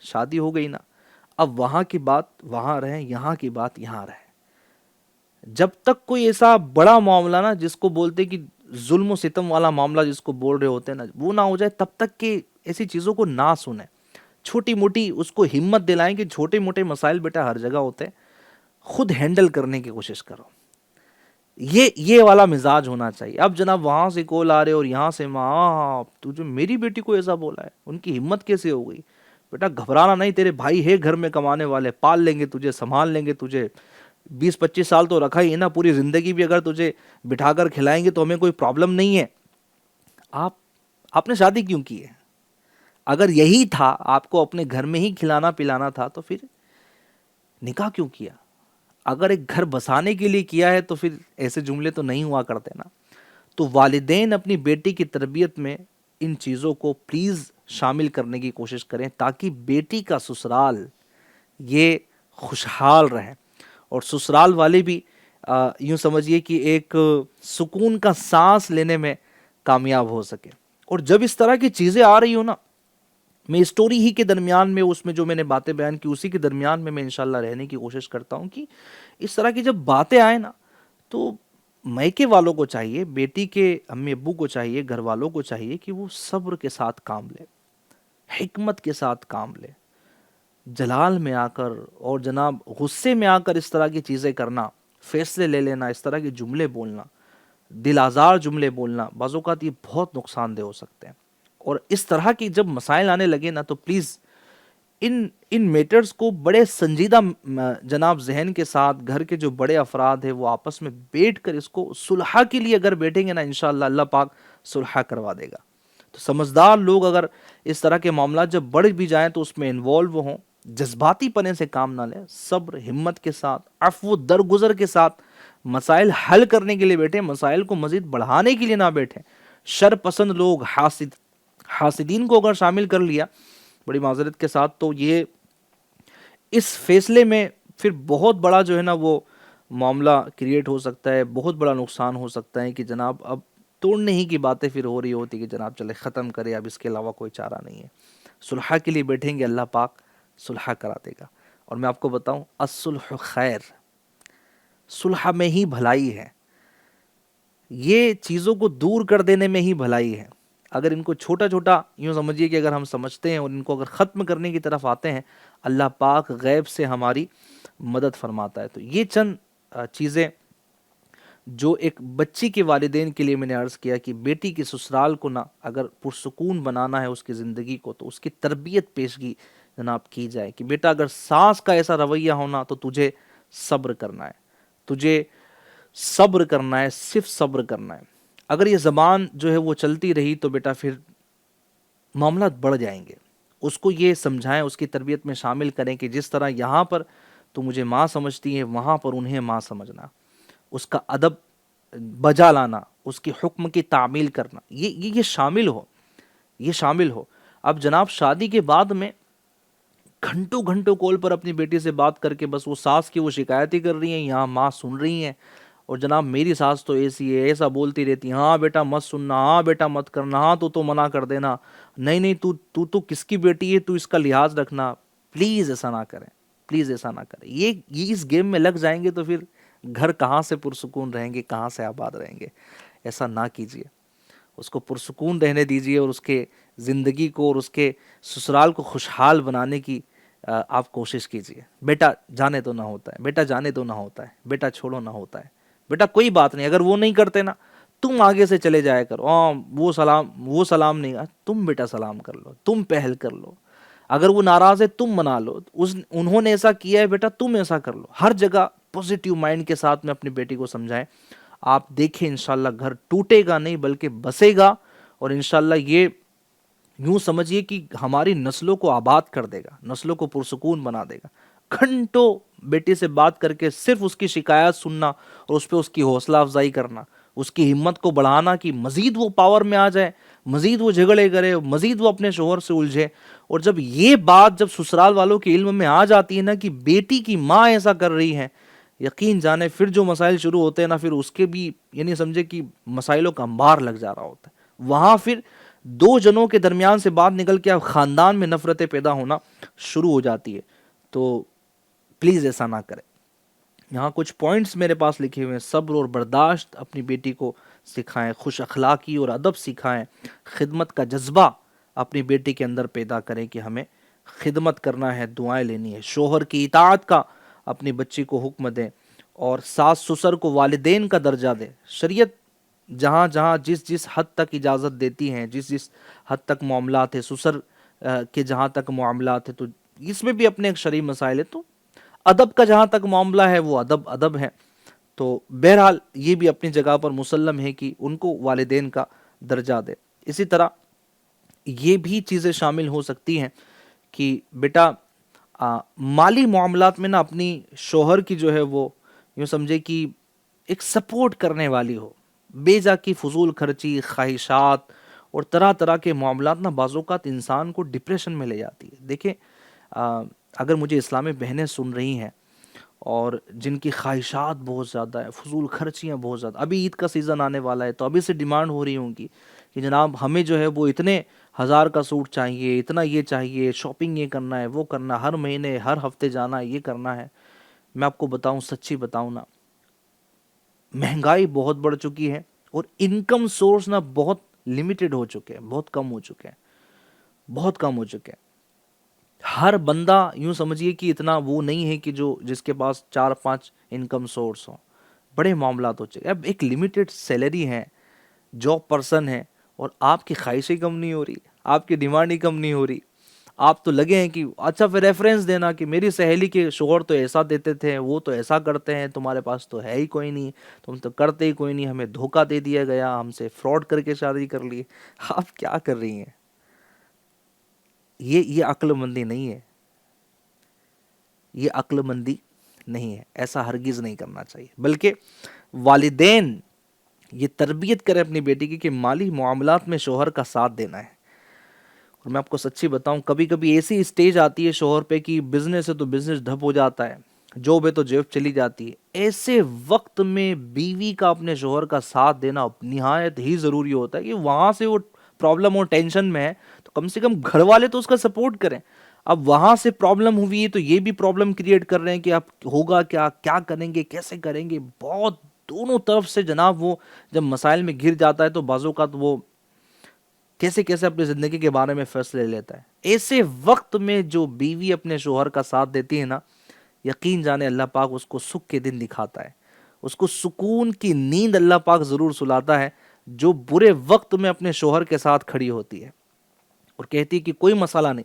شادی ہو گئی نا، اب وہاں کی بات وہاں رہیں، یہاں کی بات یہاں رہے۔ جب تک کوئی ایسا بڑا معاملہ نا، جس کو بولتے کہ ظلم و ستم والا معاملہ جس کو بول رہے ہوتے ہیں نا، وہ نہ ہو جائے تب تک کہ ایسی چیزوں کو نہ سنیں۔ چھوٹی موٹی اس کو ہمت دلائیں کہ چھوٹے موٹے مسائل بیٹا ہر جگہ ہوتے ہیں، خود ہینڈل کرنے کی کوشش کرو۔ یہ والا مزاج ہونا چاہیے۔ اب جناب وہاں سے کول آ رہے اور یہاں سے ماں تجھے میری بیٹی کو ایسا بولا ہے، ان کی ہمت کیسے ہو گئی؟ بیٹا گھبرانا نہیں، تیرے بھائی ہے گھر میں کمانے والے، پال لیں گے تجھے، سنبھال لیں گے تجھے، 20-25 سال تو رکھا ہی ہے نا، پوری زندگی بھی اگر تجھے بٹھا کر کھلائیں گے تو ہمیں کوئی پرابلم نہیں ہے۔ آپ نے شادی کیوں کی ہے؟ اگر یہی تھا، آپ کو اپنے گھر میں ہی کھلانا پلانا تھا، تو پھر نکاح کیوں کیا؟ اگر ایک گھر بسانے کے لیے کیا ہے تو پھر ایسے جملے تو نہیں ہوا کرتے نا۔ تو والدین اپنی بیٹی کی تربیت میں ان چیزوں کو پلیز شامل کرنے کی کوشش کریں، تاکہ بیٹی کا سسرال یہ خوشحال رہے، اور سسرال والے بھی یوں سمجھیے کہ ایک سکون کا سانس لینے میں کامیاب ہو سکے۔ اور جب اس طرح کی چیزیں آ رہی ہو نا، میں اسٹوری ہی کے درمیان میں، اس میں جو میں نے باتیں بیان کی اسی کے درمیان میں انشاءاللہ رہنے کی کوشش کرتا ہوں کہ اس طرح کی جب باتیں آئیں نا، تو میکے والوں کو چاہیے، بیٹی کے امی ابو کو چاہیے، گھر والوں کو چاہیے کہ وہ صبر کے ساتھ کام لے، حکمت کے ساتھ کام لے۔ جلال میں آ کر اور جناب غصے میں آ کر اس طرح کی چیزیں کرنا، فیصلے لے لینا، اس طرح کے جملے بولنا، دل آزار جملے بولنا، بعض اوقات یہ بہت نقصان دہ ہو سکتے ہیں۔ اور اس طرح کی جب مسائل آنے لگے نا، تو پلیز ان میٹرز کو بڑے سنجیدہ جناب ذہن کے ساتھ، گھر کے جو بڑے افراد ہیں وہ آپس میں بیٹھ کر اس کو صلح کے لیے اگر بیٹھیں گے نا، انشاءاللہ اللہ پاک صلح کروا دے گا۔ تو سمجھدار لوگ اگر اس طرح کے معاملات جب بڑھ بھی جائیں تو اس میں انوالو ہوں، جذباتی پنے سے کام نہ لیں، صبر ہمت کے ساتھ، عفو درگزر کے ساتھ مسائل حل کرنے کے لیے بیٹھیں، مسائل کو مزید بڑھانے کے لیے نہ بیٹھیں۔ شر پسند لوگ، حاسدین کو اگر شامل کر لیا بڑی معذرت کے ساتھ، تو یہ اس فیصلے میں پھر بہت بڑا جو ہے نا وہ معاملہ کریٹ ہو سکتا ہے، بہت بڑا نقصان ہو سکتا ہے کہ جناب اب توڑنے ہی کی باتیں پھر ہو رہی ہوتی کہ جناب چلے ختم کرے، اب اس کے علاوہ کوئی چارہ نہیں ہے۔ صلح کے لیے بیٹھیں گے، اللہ پاک صلح کرا دے گا۔ اور میں آپ کو بتاؤں، الصلح خیر، صلح میں ہی بھلائی ہے، یہ چیزوں کو دور کر دینے میں ہی بھلائی ہے۔ اگر ان کو چھوٹا چھوٹا یوں سمجھیے کہ اگر ہم سمجھتے ہیں اور ان کو اگر ختم کرنے کی طرف آتے ہیں، اللہ پاک غیب سے ہماری مدد فرماتا ہے۔ تو یہ چند چیزیں جو ایک بچی کے والدین کے لیے میں نے عرض کیا کہ بیٹی کے سسرال کو نہ اگر پرسکون بنانا ہے اس کی زندگی کو، تو اس کی تربیت پیشگی جناب کی جائے کہ بیٹا اگر ساس کا ایسا رویہ ہونا تو تجھے صبر کرنا ہے، تجھے صبر کرنا ہے، صرف صبر کرنا ہے۔ اگر یہ زبان جو ہے وہ چلتی رہی تو بیٹا پھر معاملات بڑھ جائیں گے۔ اس کو یہ سمجھائیں، اس کی تربیت میں شامل کریں کہ جس طرح یہاں پر تو مجھے ماں سمجھتی ہے، وہاں پر انہیں ماں سمجھنا، اس کا ادب بجا لانا، اس کی حکم کی تعمیل کرنا، یہ شامل ہو، یہ شامل ہو۔ اب جناب شادی کے بعد میں گھنٹوں گھنٹوں کال پر اپنی بیٹی سے بات کر کے بس وہ ساس کی وہ شکایت ہی کر رہی ہیں، یہاں ماں سن رہی ہیں، اور جناب میری ساس تو ایسی ہے، ایسا بولتی رہتی ہے، ہاں بیٹا مت سننا، ہاں بیٹا مت کرنا، ہاں تو منع کر دینا، نہیں نہیں تو کس کی بیٹی ہے، تو اس کا لحاظ رکھنا۔ پلیز ایسا نہ کریں، پلیز ایسا نہ کریں۔ یہ اس گیم میں لگ جائیں گے تو پھر گھر کہاں سے پرسکون رہیں گے، کہاں سے آباد رہیں گے؟ ایسا نہ کیجیے، اس کو پرسکون رہنے دیجیے، اور اس کے زندگی کو اور اس کے سسرال کو خوشحال بنانے کی آپ کوشش کیجیے۔ بیٹا جانے تو نہ ہوتا ہے، بیٹا جانے تو نہ ہوتا ہے، بیٹا چھوڑو نہ ہوتا ہے، بیٹا کوئی بات نہیں، اگر وہ نہیں کرتے نا تم آگے سے چلے جایا کرو، وہ سلام نہیں، تم بیٹا سلام کر لو، تم پہل کر لو، اگر وہ ناراض ہے تم منا لو، انہوں نے ایسا کیا ہے بیٹا تم ایسا کر لو۔ ہر جگہ پوزیٹیو مائنڈ کے ساتھ میں اپنی بیٹی کو سمجھائیں، آپ دیکھیں انشاءاللہ گھر ٹوٹے گا نہیں بلکہ بسے گا، اور انشاءاللہ یہ یوں سمجھیے کہ ہماری نسلوں کو آباد کر دے گا، نسلوں کو پرسکون بنا دے گا۔ گھنٹوں بیٹی سے بات کر کے صرف اس کی شکایت سننا اور اس پہ اس کی حوصلہ افزائی کرنا، اس کی ہمت کو بڑھانا کہ مزید وہ پاور میں آ جائے، مزید وہ جھگڑے کرے, مزید وہ اپنے شوہر سے الجھے. اور جب یہ بات جب سسرال والوں کے علم میں آ جاتی ہے نا کہ بیٹی کی ماں ایسا کر رہی ہے, یقین جانے پھر جو مسائل شروع ہوتے ہیں نا, پھر اس کے بھی یعنی سمجھے کہ مسائلوں کا انبار لگ جا رہا ہوتا ہے. وہاں پھر دو جنوں کے درمیان سے بات نکل کے اب خاندان میں نفرتیں پیدا ہونا شروع ہو جاتی ہے. تو پلیز ایسا نہ کریں. یہاں کچھ پوائنٹس میرے پاس لکھے ہوئے ہیں. صبر اور برداشت اپنی بیٹی کو سکھائیں, خوش اخلاقی اور ادب سکھائیں, خدمت کا جذبہ اپنی بیٹی کے اندر پیدا کریں کہ ہمیں خدمت کرنا ہے, دعائیں لینی ہے. شوہر کی اطاعت کا اپنی بچی کو حکم دیں, اور ساس سسر کو والدین کا درجہ دیں. شریعت جہاں جہاں جس جس حد تک اجازت دیتی ہیں, جس جس حد تک معاملات ہیں, سسر کے جہاں تک معاملات ہیں, تو اس میں بھی اپنے ایک شرعی مسائل ہے. تو ادب کا جہاں تک معاملہ ہے وہ ادب ہے. تو بہرحال یہ بھی اپنی جگہ پر مسلم ہے کہ ان کو والدین کا درجہ دے. اسی طرح یہ بھی چیزیں شامل ہو سکتی ہیں کہ بیٹا مالی معاملات میں نا اپنی شوہر کی جو ہے وہ یوں سمجھے کہ ایک سپورٹ کرنے والی ہو. بے جا کی فضول خرچی, خواہشات اور طرح طرح کے معاملات نا بعض اوقات انسان کو ڈپریشن میں لے جاتی ہے. دیکھیں اگر مجھے اسلامی بہنیں سن رہی ہیں اور جن کی خواہشات بہت زیادہ ہے, فضول خرچیاں بہت زیادہ, ابھی عید کا سیزن آنے والا ہے تو ابھی سے ڈیمانڈ ہو رہی ہوں گی کہ جناب ہمیں جو ہے وہ اتنے 1000 کا سوٹ چاہیے, اتنا یہ چاہیے, شاپنگ یہ کرنا ہے, وہ کرنا, ہر مہینے ہر ہفتے جانا ہے, یہ کرنا ہے. میں آپ کو بتاؤں, سچی بتاؤں نا, مہنگائی بہت بڑھ چکی ہے اور انکم سورس نا بہت لمیٹڈ ہو چکے ہیں, بہت کم ہو چکے ہیں, بہت کم ہو چکے ہیں. ہر بندہ یوں سمجھیے کہ اتنا وہ نہیں ہے کہ جو جس کے پاس 4-5 انکم سورس ہوں. بڑے معاملات ہو چکے. اب ایک لمیٹڈ سیلری ہے, جاب پرسن ہے, اور آپ کی خواہشیں کم نہیں ہو رہی, آپ کی ڈیمانڈ ہی کم نہیں ہو رہی. آپ تو لگے ہیں کہ اچھا پھر ریفرنس دینا کہ میری سہیلی کے شوہر تو ایسا دیتے تھے, وہ تو ایسا کرتے ہیں, تمہارے پاس تو ہے ہی کوئی نہیں, تم تو کرتے ہی کوئی نہیں, ہمیں دھوکہ دے دیا گیا, ہم سے فراڈ کر کے شادی کر لی. آپ کیا کر رہی ہیں؟ یہ عقل مندی نہیں ہے, یہ عقل مندی نہیں ہے. ایسا ہرگز نہیں کرنا چاہیے. بلکہ والدین یہ تربیت کرے اپنی بیٹی کی کہ مالی معاملات میں شوہر کا ساتھ دینا ہے. اور میں آپ کو سچی بتاؤں, کبھی کبھی ایسی اسٹیج آتی ہے شوہر پہ کہ بزنس ہے تو بزنس ڈھپ ہو جاتا ہے, جاب ہے تو جیب چلی جاتی ہے. ایسے وقت میں بیوی کا اپنے شوہر کا ساتھ دینا نہایت ہی ضروری ہوتا ہے کہ وہاں سے وہ پرابلم اور ٹینشن میں ہے تو کم سے کم گھر والے تو اس کا سپورٹ کریں. اب وہاں سے پرابلم ہوئی ہے تو یہ بھی پرابلم کریٹ کر رہے ہیں کہ آپ ہوگا کیا, کیا کریں گے, کیسے کریں گے. بہت دونوں طرف سے جناب وہ جب مسائل میں گر جاتا ہے تو بعضوں کا تو وہ کیسے کیسے اپنی زندگی کے بارے میں فیصلے لیتا ہے. ایسے وقت میں جو بیوی اپنے شوہر کا ساتھ دیتی ہے نا, یقین جانے اللہ پاک اس کو سکھ کے دن دکھاتا ہے, اس کو سکون کی نیند اللہ پاک ضرور سلاتا ہے, جو برے وقت میں اپنے شوہر کے ساتھ کھڑی ہوتی ہے اور کہتی ہے کہ کوئی مسئلہ نہیں,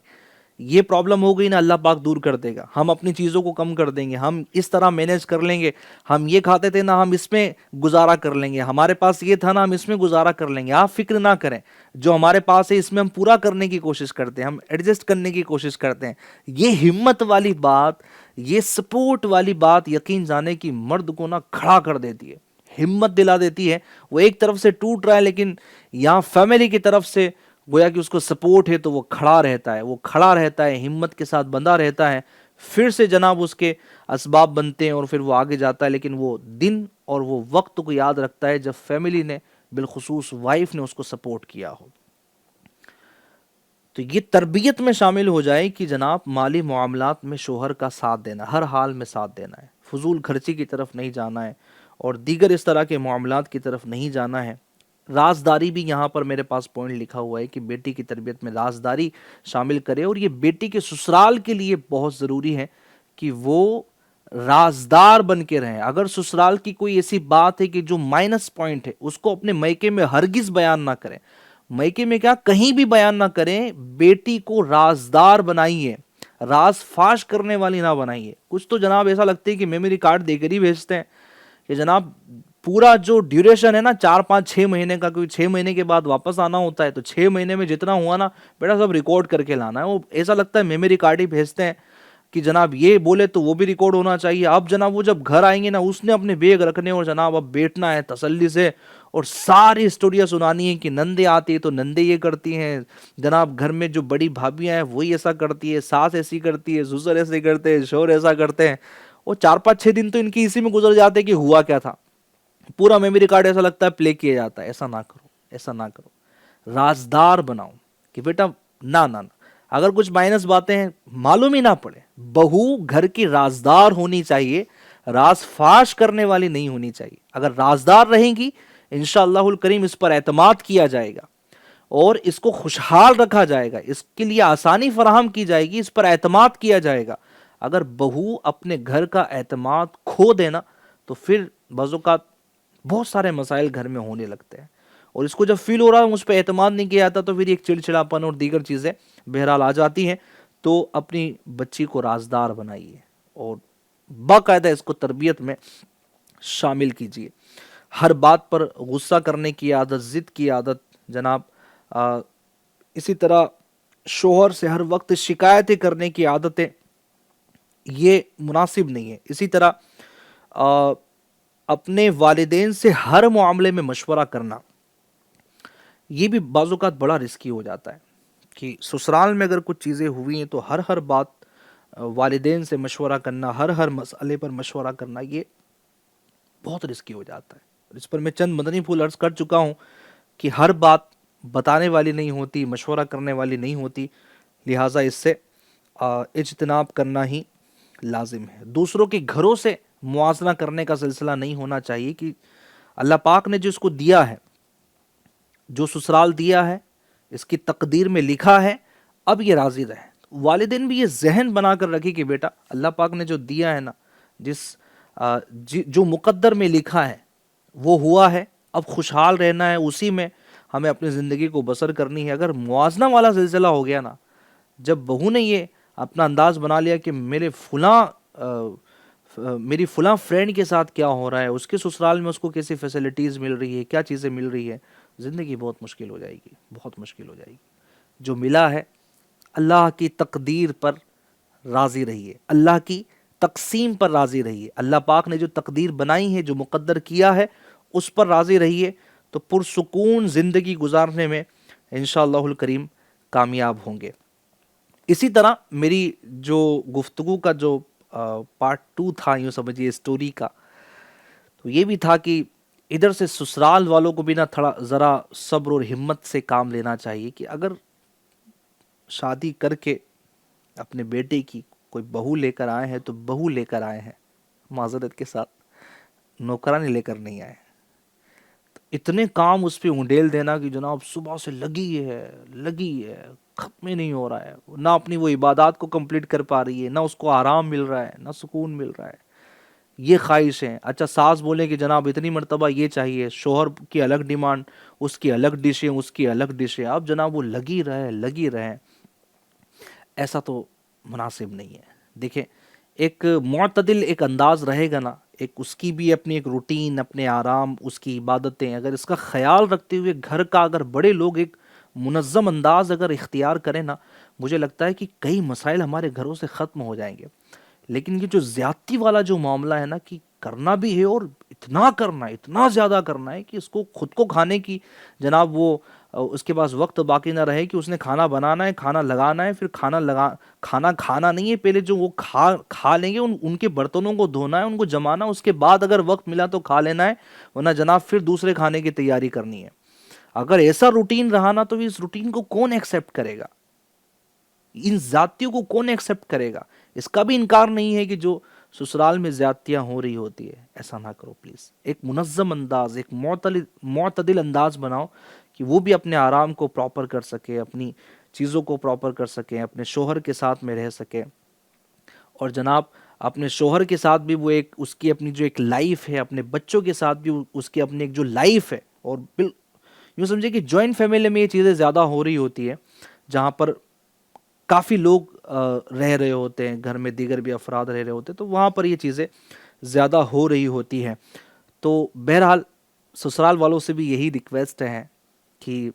یہ پرابلم ہو گئی نا, اللہ پاک دور کر دے گا, ہم اپنی چیزوں کو کم کر دیں گے, ہم اس طرح مینیج کر لیں گے, ہم یہ کھاتے تھے نا ہم اس میں گزارا کر لیں گے, ہمارے پاس یہ تھا نا ہم اس میں گزارا کر لیں گے, آپ فکر نہ کریں, جو ہمارے پاس ہے اس میں ہم پورا کرنے کی کوشش کرتے ہیں, ہم ایڈجسٹ کرنے کی کوشش کرتے ہیں. یہ ہمت والی بات, یہ سپورٹ والی بات یقین جانے کی مرد کو نا کھڑا کر دیتی ہے, ہمت دلا دیتی ہے. وہ ایک طرف سے ٹوٹ رہا ہے لیکن یہاں فیملی کی طرف سے گویا کہ اس کو سپورٹ ہے تو وہ کھڑا رہتا ہے, وہ کھڑا رہتا ہے, ہمت کے ساتھ بندہ رہتا ہے. پھر سے جناب اس کے اسباب بنتے ہیں اور پھر وہ آگے جاتا ہے, لیکن وہ دن اور وہ وقت کو یاد رکھتا ہے جب فیملی نے بالخصوص وائف نے اس کو سپورٹ کیا ہو. تو یہ تربیت میں شامل ہو جائے کہ جناب مالی معاملات میں شوہر کا ساتھ دینا, ہر حال میں ساتھ دینا ہے, فضول خرچی کی طرف نہیں جانا ہے اور دیگر اس طرح کے معاملات کی طرف نہیں جانا ہے. رازداری بھی یہاں پر میرے پاس پوائنٹ لکھا ہوا ہے کہ بیٹی کی تربیت میں رازداری شامل کرے, اور یہ بیٹی کے سسرال کے لیے بہت ضروری ہے کہ وہ رازدار بن کے رہیں. اگر سسرال کی کوئی ایسی بات ہے کہ جو مائنس پوائنٹ ہے اس کو اپنے میکے میں ہرگز بیان نہ کریں, میکے میں کیا کہیں بھی بیان نہ کریں. بیٹی کو رازدار بنائیے, راز فاش کرنے والی نہ بنائیے. کچھ تو جناب ایسا لگتا ہے کہ میموری کارڈ دے کر ہی بھیجتے ہیں کہ جناب پورا جو ڈیوریشن ہے نا 4-5-6 مہینے کا, کوئی 6 مہینے کے بعد واپس آنا ہوتا ہے, تو 6 مہینے میں جتنا ہوا نا بیٹا سب ریکارڈ کر کے لانا ہے. وہ ایسا لگتا ہے میموری کارڈ ہی بھیجتے ہیں. کہ جناب یہ بولے تو وہ بھی ریکارڈ ہونا چاہیے. اب جناب وہ جب گھر آئیں گے نا, اس نے اپنے بیگ رکھنے اور جناب اب بیٹھنا ہے تسلی سے اور ساری اسٹوریاں سنانی ہے کہ نندے آتی ہے تو نندے یہ کرتی ہیں, جناب گھر میں جو بڑی بھابیاں ہیں وہی ایسا کرتی ہے, ساس ایسی کرتی ہے, سسر ایسے کرتے ہیں, شوہر ایسا کرتے ہیں. اور 4-5-6 دن تو ان کی اسی میں گزر جاتے کہ ہوا کیا تھا. پورا میموری کارڈ ایسا لگتا ہے پلے کیا جاتا ہے. ایسا نہ کرو, ایسا نہ کرو. رازدار بناؤ کہ بیٹا نہ اگر کچھ مائنس باتیں ہیں معلوم ہی نہ پڑے. بہو گھر کی رازدار ہونی چاہیے, راز فاش کرنے والی نہیں ہونی چاہیے. اگر رازدار رہیں گی انشاءاللہ الکریم اس پر اعتماد کیا جائے گا اور اس کو خوشحال رکھا جائے گا, اس کے لیے آسانی فراہم کی جائے گی, اس پر اعتماد کیا جائے گا. اگر بہو اپنے گھر کا اعتماد کھو دینا تو پھر بعض اوقات بہت سارے مسائل گھر میں ہونے لگتے ہیں, اور اس کو جب فیل ہو رہا ہے اس پہ اعتماد نہیں کیا جاتا تو پھر ایک چڑچڑاپن اور دیگر چیزیں بہرحال آ جاتی ہیں. تو اپنی بچی کو رازدار بنائیے اور باقاعدہ اس کو تربیت میں شامل کیجیے. ہر بات پر غصہ کرنے کی عادت, ضد کی عادت جناب, اسی طرح شوہر سے ہر وقت شکایتیں کرنے کی عادتیں, یہ مناسب نہیں ہے. اسی طرح اپنے والدین سے ہر معاملے میں مشورہ کرنا, یہ بھی بعض اوقات بڑا رسکی ہو جاتا ہے کہ سسرال میں اگر کچھ چیزیں ہوئی ہیں تو ہر بات والدین سے مشورہ کرنا, ہر مسئلے پر مشورہ کرنا, یہ بہت رسکی ہو جاتا ہے. اس پر میں چند مدنی پھول عرض کر چکا ہوں کہ ہر بات بتانے والی نہیں ہوتی, مشورہ کرنے والی نہیں ہوتی, لہٰذا اس سے اجتناب کرنا ہی لازم ہے. دوسروں کے گھروں سے موازنہ کرنے کا سلسلہ نہیں ہونا چاہیے کہ اللہ پاک نے جس کو دیا ہے, جو سسرال دیا ہے, اس کی تقدیر میں لکھا ہے, اب یہ راضی رہے. والدین بھی یہ ذہن بنا کر رکھے کہ بیٹا اللہ پاک نے جو دیا ہے نا, جو مقدر میں لکھا ہے وہ ہوا ہے, اب خوشحال رہنا ہے, اسی میں ہمیں اپنی زندگی کو بسر کرنی ہے. اگر موازنہ والا سلسلہ ہو گیا نا, جب بہو نے یہ اپنا انداز بنا لیا کہ میری فلاں فرینڈ کے ساتھ کیا ہو رہا ہے, اس کے سسرال میں اس کو کیسی فیسلٹیز مل رہی ہے, کیا چیزیں مل رہی ہے, زندگی بہت مشکل ہو جائے گی, بہت مشکل ہو جائے گی. جو ملا ہے اللہ کی تقدیر پر راضی رہیے, اللہ کی تقسیم پر راضی رہیے. اللہ پاک نے جو تقدیر بنائی ہے, جو مقدر کیا ہے, اس پر راضی رہیے, تو پرسکون زندگی گزارنے میں انشاءاللہ الکریم کامیاب ہوں گے. اسی طرح میری جو گفتگو کا جو پارٹ 2 تھا, یوں سمجھیے اسٹوری کا, تو یہ بھی تھا کہ ادھر سے سسرال والوں کو بھی نا تھوڑا ذرا صبر اور ہمت سے کام لینا چاہیے کہ اگر شادی کر کے اپنے بیٹے کی کوئی بہو لے کر آئے ہیں تو بہو لے کر آئے ہیں, معذرت کے ساتھ نوکرانی لے کر نہیں آئے. اتنے کام اس پہ انڈیل دینا کہ جناب صبح سے لگی ہے, ختم ہی نہیں ہو رہا ہے, نہ اپنی وہ عبادات کو کمپلیٹ کر پا رہی ہے, نہ اس کو آرام مل رہا ہے, نہ سکون مل رہا ہے. یہ خواہش ہے. اچھا ساس بولے کہ جناب اتنی مرتبہ یہ چاہیے, شوہر کی الگ ڈیمانڈ, اس کی الگ ڈشیں, اس کی الگ ڈشیں, اب جناب وہ لگی رہے. ایسا تو مناسب نہیں ہے. دیکھیں ایک معتدل ایک انداز رہے گا نا, ایک اس کی بھی اپنی ایک روٹین, اپنے آرام, اس کی عبادتیں, اگر اس کا خیال رکھتے ہوئے گھر کا اگر بڑے لوگ ایک منظم انداز اگر اختیار کریں نا, مجھے لگتا ہے کہ کئی مسائل ہمارے گھروں سے ختم ہو جائیں گے. لیکن یہ جو زیادتی والا جو معاملہ ہے نا, کہ کرنا بھی ہے اور اتنا زیادہ کرنا ہے کہ اس کو خود کو کھانے کی جناب وہ اس کے پاس وقت باقی نہ رہے کہ اس نے کھانا بنانا ہے, کھانا لگانا ہے, پھر کھانا کھانا نہیں ہے, پہلے جو وہ کھا لیں گے ان کے برتنوں کو دھونا ہے, ان کو جمانا, اس کے بعد اگر وقت ملا تو کھا لینا ہے, ورنہ جناب پھر دوسرے کھانے کی تیاری کرنی ہے. اگر ایسا روٹین رہا نا تو اس روٹین کو کون ایکسیپٹ کرے گا, ان زیادتیوں کو کون ایکسیپٹ کرے گا. اس کا بھی انکار نہیں ہے کہ جو سسرال میں زیادتیاں ہو رہی ہوتی ہے, ایسا نہ کرو پلیز. ایک منظم انداز, ایک معتدل انداز بناؤ کہ وہ بھی اپنے آرام کو پراپر کر سکے, اپنی چیزوں کو پراپر کر سکیں, اپنے شوہر کے ساتھ میں رہ سکے, اور جناب اپنے شوہر کے ساتھ بھی وہ ایک اس کی اپنی جو ایک لائف ہے, اپنے بچوں کے ساتھ بھی اس کی اپنی ایک جو لائف ہے. اور یوں سمجھے کہ جوائنٹ فیملی میں یہ چیزیں زیادہ ہو رہی ہوتی ہے, جہاں پر کافی لوگ رہ رہے ہوتے ہیں, گھر میں دیگر بھی افراد رہ رہے ہوتے ہیں, تو وہاں پر یہ چیزیں زیادہ ہو رہی ہوتی ہیں. تو بہرحال سسرال والوں سے بھی یہی ریکویسٹ ہے کہ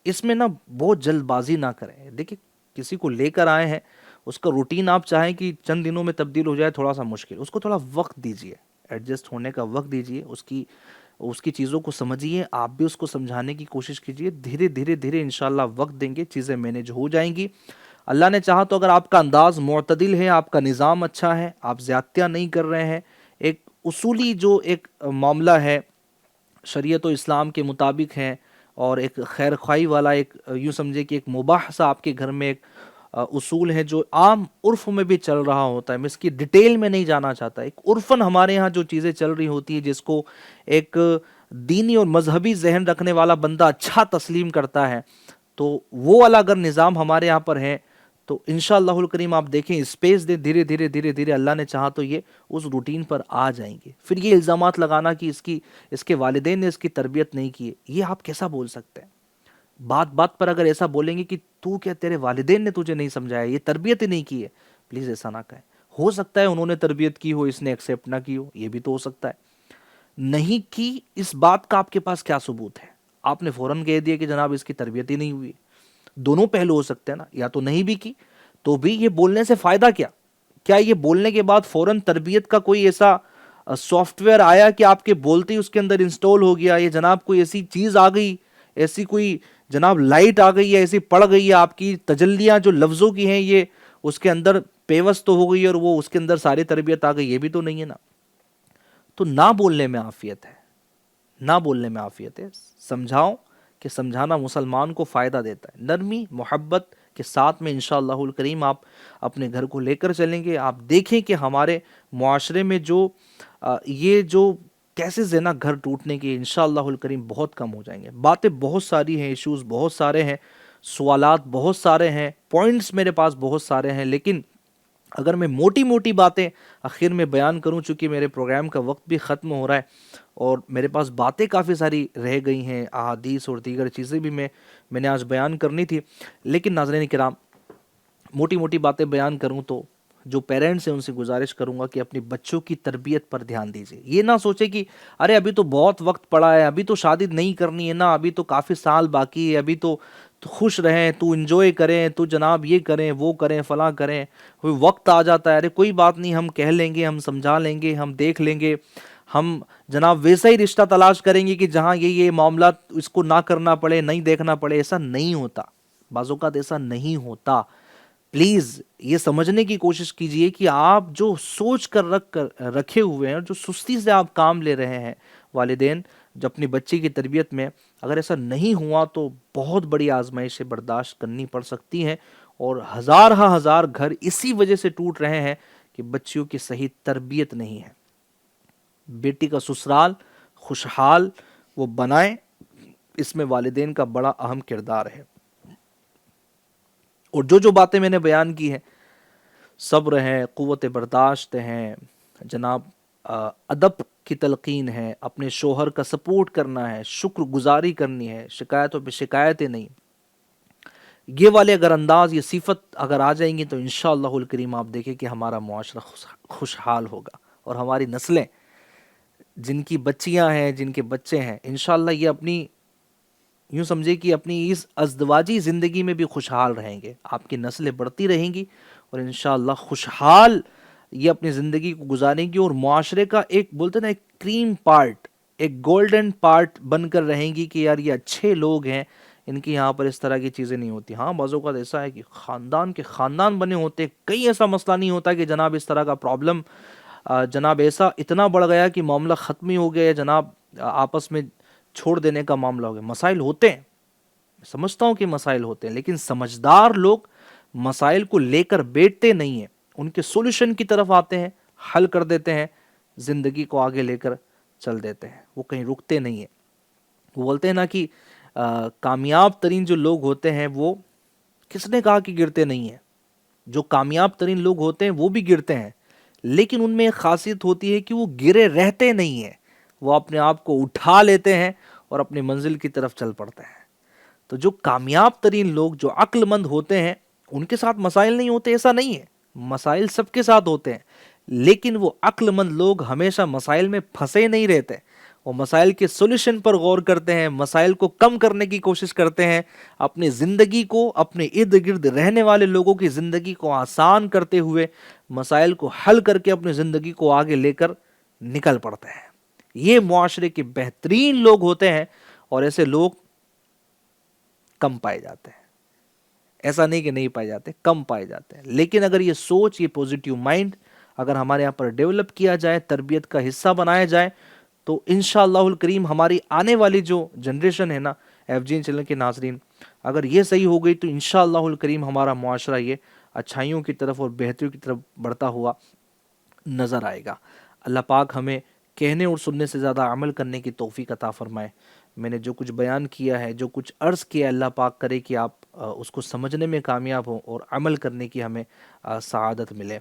اس میں نا بہت جلد بازی نہ کریں. دیکھیں کسی کو لے کر آئے ہیں, اس کا روٹین آپ چاہیں کہ چند دنوں میں تبدیل ہو جائے، تھوڑا سا مشکل، اس کو تھوڑا وقت دیجیے، ایڈجسٹ ہونے کا وقت دیجیے، اس کی چیزوں کو سمجھیے، آپ بھی اس کو سمجھانے کی کوشش کیجیے، دھیرے دھیرے دھیرے انشاءاللہ وقت دیں گے چیزیں مینیج ہو جائیں گی۔ اللہ نے چاہا تو اگر آپ کا انداز معتدل ہے، آپ کا نظام اچھا ہے، آپ زیادتیاں نہیں کر رہے ہیں، ایک اصولی جو ایک معاملہ ہے شریعت و اسلام کے مطابق ہے، اور ایک خیر خواہی والا ایک یوں سمجھے کہ ایک مباح سا آپ کے گھر میں ایک اصول ہے جو عام عرف میں بھی چل رہا ہوتا ہے، میں اس کی ڈیٹیل میں نہیں جانا چاہتا، ایک عرفاً ہمارے ہاں جو چیزیں چل رہی ہوتی ہے جس کو ایک دینی اور مذہبی ذہن رکھنے والا بندہ اچھا تسلیم کرتا ہے، تو وہ والا اگر نظام ہمارے یہاں پر ہے تو انشاءاللہ الکریم آپ دیکھیں اسپیس دے، دھیرے دھیرے دھیرے دھیرے اللہ نے چاہا تو یہ اس روٹین پر آ جائیں گے۔ پھر یہ الزامات لگانا کہ اس کے والدین نے اس کی تربیت نہیں کی ہے، یہ آپ کیسا بول سکتے ہیں؟ بات بات پر اگر ایسا بولیں گے کہ تو کیا تیرے والدین نے تجھے نہیں سمجھایا، یہ تربیت ہی نہیں کی ہے، پلیز ایسا نہ کہیں۔ ہو سکتا ہے انہوں نے تربیت کی ہو، اس نے ایکسیپٹ نہ کی ہو، یہ بھی تو ہو سکتا ہے۔ نہیں کی، اس بات کا آپ کے پاس کیا ثبوت ہے؟ آپ نے فوراً کہہ دیا کہ جناب اس کی تربیت ہی نہیں ہوئی۔ دونوں پہلو ہو سکتے ہیں نا، یا تو نہیں بھی کی تو بھی یہ بولنے سے فائدہ کیا؟ کیا یہ بولنے کے بعد فوراً تربیت کا کوئی ایسا سافٹ ویئر آیا کہ آپ کے بولتے ہی اس کے اندر انسٹال ہو گیا؟ یہ جناب کوئی ایسی چیز آ گئی، ایسی کوئی جناب لائٹ آ گئی ہے، ایسی پڑ گئی ہے، آپ کی تجلیاں جو لفظوں کی ہیں یہ اس کے اندر پیوست تو ہو گئی اور وہ اس کے اندر ساری تربیت آ گئی؟ یہ بھی تو نہیں ہے نا۔ تو نہ بولنے میں عافیت ہے، نہ بولنے میں عافیت ہے، سمجھاؤ کہ سمجھانا مسلمان کو فائدہ دیتا ہے، نرمی محبت کے ساتھ میں انشاءاللہ الکریم آپ اپنے گھر کو لے کر چلیں گے۔ آپ دیکھیں کہ ہمارے معاشرے میں جو یہ جو کیسز ہے نا گھر ٹوٹنے کے، انشاءاللہ الکریم بہت کم ہو جائیں گے۔ باتیں بہت ساری ہیں، ایشوز بہت سارے ہیں، سوالات بہت سارے ہیں، پوائنٹس میرے پاس بہت سارے ہیں، لیکن اگر میں موٹی موٹی باتیں آخر میں بیان کروں، چونکہ میرے پروگرام کا وقت بھی ختم ہو رہا ہے اور میرے پاس باتیں کافی ساری رہ گئی ہیں، احادیث اور دیگر چیزیں بھی میں نے آج بیان کرنی تھی، لیکن ناظرین کرام موٹی موٹی باتیں بیان کروں تو جو پیرنٹس ہیں ان سے گزارش کروں گا کہ اپنی بچوں کی تربیت پر دھیان دیجیے۔ یہ نہ سوچے کہ ارے ابھی تو بہت وقت پڑا ہے، ابھی تو شادی نہیں کرنی ہے نا، ابھی تو کافی سال باقی ہے، ابھی تو خوش رہیں، تو انجوائے کریں، تو جناب یہ کریں وہ کریں فلاں کریں، کوئی وقت آ جاتا ہے، ارے کوئی بات نہیں، ہم کہہ لیں گے، ہم سمجھا لیں گے، ہم دیکھ لیں گے، ہم جناب ویسا ہی رشتہ تلاش کریں گے کہ جہاں یہ معاملات اس کو نہ کرنا پڑے، نہیں دیکھنا پڑے۔ ایسا نہیں ہوتا، بعض اوقات ایسا نہیں ہوتا۔ پلیز یہ سمجھنے کی کوشش کیجئے کہ آپ جو سوچ کر رکھے ہوئے ہیں اور جو سستی سے آپ کام لے رہے ہیں والدین جو اپنی بچی کی تربیت میں، اگر ایسا نہیں ہوا تو بہت بڑی آزمائشیں برداشت کرنی پڑ سکتی ہیں، اور ہزار گھر اسی وجہ سے ٹوٹ رہے ہیں کہ بچیوں کی صحیح تربیت نہیں ہے۔ بیٹی کا سسرال خوشحال وہ بنائیں، اس میں والدین کا بڑا اہم کردار ہے۔ اور جو باتیں میں نے بیان کی ہیں، صبر ہے، قوت برداشت ہے، جناب ادب کی تلقین ہے، اپنے شوہر کا سپورٹ کرنا ہے، شکر گزاری کرنی ہے، شکایتوں پہ شکایتیں نہیں، یہ والے اگر انداز، یہ صفت اگر آ جائیں گی تو انشاءاللہ الکریم آپ دیکھیں کہ ہمارا معاشرہ خوشحال ہوگا، اور ہماری نسلیں، جن کی بچیاں ہیں، جن کے بچے ہیں، انشاءاللہ یہ اپنی یوں سمجھے کہ اپنی اس ازدواجی زندگی میں بھی خوشحال رہیں گے، آپ کی نسلیں بڑھتی رہیں گی اور انشاءاللہ خوشحال یہ اپنی زندگی کو گزاریں گی، اور معاشرے کا ایک بولتے نا ایک کریم پارٹ، ایک گولڈن پارٹ بن کر رہیں گی کہ یار یہ اچھے لوگ ہیں، ان کی یہاں پر اس طرح کی چیزیں نہیں ہوتی۔ ہاں بعض اوقات ایسا ہے کہ خاندان کے خاندان بنے ہوتے، کئی ایسا مسئلہ نہیں ہوتا کہ جناب اس طرح کا پرابلم جناب ایسا اتنا بڑھ گیا کہ معاملہ ختم ہی ہو گیا، جناب آپس میں چھوڑ دینے کا معاملہ ہو گیا۔ مسائل ہوتے ہیں، سمجھتا ہوں کہ مسائل ہوتے ہیں، لیکن سمجھدار لوگ مسائل کو لے کر بیٹھتے نہیں ہیں، ان کے سولوشن کی طرف آتے ہیں، حل کر دیتے ہیں، زندگی کو آگے لے کر چل دیتے ہیں، وہ کہیں رکتے نہیں ہیں۔ وہ بولتے ہیں نا کہ کامیاب ترین جو لوگ ہوتے ہیں وہ کس نے کہا کہ گرتے نہیں ہیں؟ جو کامیاب ترین لوگ ہوتے ہیں وہ بھی گرتے ہیں، لیکن ان میں ایک خاصیت ہوتی ہے کہ وہ گرے رہتے نہیں ہیں، وہ اپنے آپ کو اٹھا لیتے ہیں اور اپنی منزل کی طرف چل پڑتے ہیں۔ تو جو کامیاب ترین لوگ، جو عقل مند ہوتے ہیں، ان کے ساتھ مسائل نہیں ہوتے، ایسا نہیں ہے، مسائل سب کے ساتھ ہوتے ہیں، لیکن وہ عقل مند لوگ ہمیشہ مسائل میں پھنسے نہیں رہتے، وہ مسائل کے سولوشن پر غور کرتے ہیں، مسائل کو کم کرنے کی کوشش کرتے ہیں، اپنی زندگی کو، اپنے ارد گرد رہنے والے لوگوں کی زندگی کو آسان کرتے ہوئے مسائل کو حل کر کے اپنی زندگی کو آگے لے کر نکل پڑتے ہیں۔ یہ معاشرے کے بہترین لوگ ہوتے ہیں، اور ایسے لوگ کم پائے جاتے ہیں۔ ایسا نہیں کہ نہیں پائے جاتے، کم پائے جاتے ہیں، لیکن اگر یہ سوچ، یہ پوزیٹیو مائنڈ اگر ہمارے یہاں پر ڈیولپ کیا جائے، تربیت کا حصہ بنایا جائے، تو انشاءاللہ الکریم ہماری آنے والی جو جنریشن ہے نا FGN چینل کے ناظرین، اگر یہ صحیح ہو گئی تو انشاءاللہ الکریم ہمارا معاشرہ یہ اچھائیوں کی طرف اور بہتریوں کی طرف بڑھتا ہوا نظر آئے گا۔ اللہ پاک ہمیں کہنے اور سننے سے زیادہ عمل کرنے کی توفیق عطا فرمائے۔ میں نے جو کچھ بیان کیا ہے، جو کچھ عرض کیا ہے، اللہ پاک کرے کہ آپ اس کو سمجھنے میں کامیاب ہوں اور عمل کرنے کی ہمیں سعادت ملے۔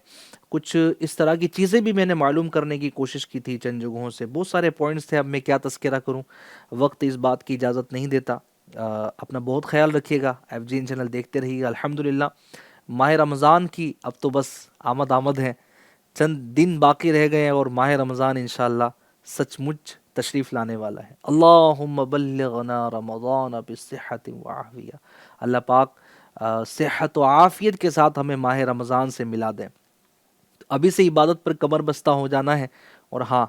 کچھ اس طرح کی چیزیں بھی میں نے معلوم کرنے کی کوشش کی تھی چند جگہوں سے، بہت سارے پوائنٹس تھے، اب میں کیا تذکرہ کروں، وقت اس بات کی اجازت نہیں دیتا۔ اپنا بہت خیال رکھیے گا، FGN چینل دیکھتے رہیے گا۔ الحمدللہ ماہ رمضان کی اب تو بس آمد ہے، چند دن باقی رہ گئے ہیں اور ماہ رمضان انشاءاللہ سچ مچ تشریف لانے والا ہے۔ اللہم بلغنا رمضان بالصحت وعافیہ، اللہ پاک صحت و عافیت کے ساتھ ہمیں ماہ رمضان سے ملا دیں۔ ابھی سے عبادت پر کمر بستہ ہو جانا ہے، اور ہاں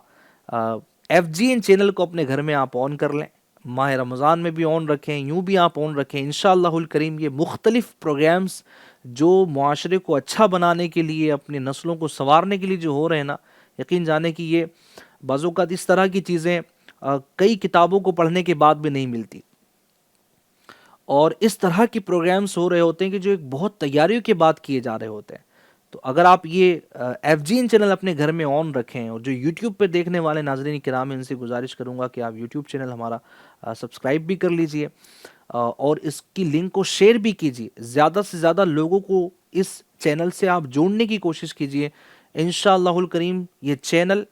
FGN چینل کو اپنے گھر میں آپ آن کر لیں، ماہ رمضان میں بھی آن رکھیں، یوں بھی آپ آن رکھیں۔ انشاءاللہ الکریم یہ مختلف پروگرامز جو معاشرے کو اچھا بنانے کے لیے، اپنی نسلوں کو سنوارنے کے لیے جو ہو رہے ہیں نا، یقین جانے کہ یہ بعض اوقات اس طرح کی چیزیں کئی کتابوں کو پڑھنے کے بعد بھی نہیں ملتی، اور اس طرح کی پروگرامز ہو رہے ہوتے ہیں کہ جو ایک بہت تیاریوں کے بعد کیے جا رہے ہوتے ہیں۔ تو اگر آپ یہ FGN چینل اپنے گھر میں آن رکھیں، اور جو یوٹیوب پہ دیکھنے والے ناظرین کرام، ان سے گزارش کروں گا کہ آپ یوٹیوب چینل ہمارا سبسکرائب بھی کر لیجئے، اور اس کی لنک کو شیئر بھی کیجئے، زیادہ سے زیادہ لوگوں کو اس چینل سے آپ جوڑنے کی کوشش کیجئے۔ انشاءاللہ الکریم یہ چینل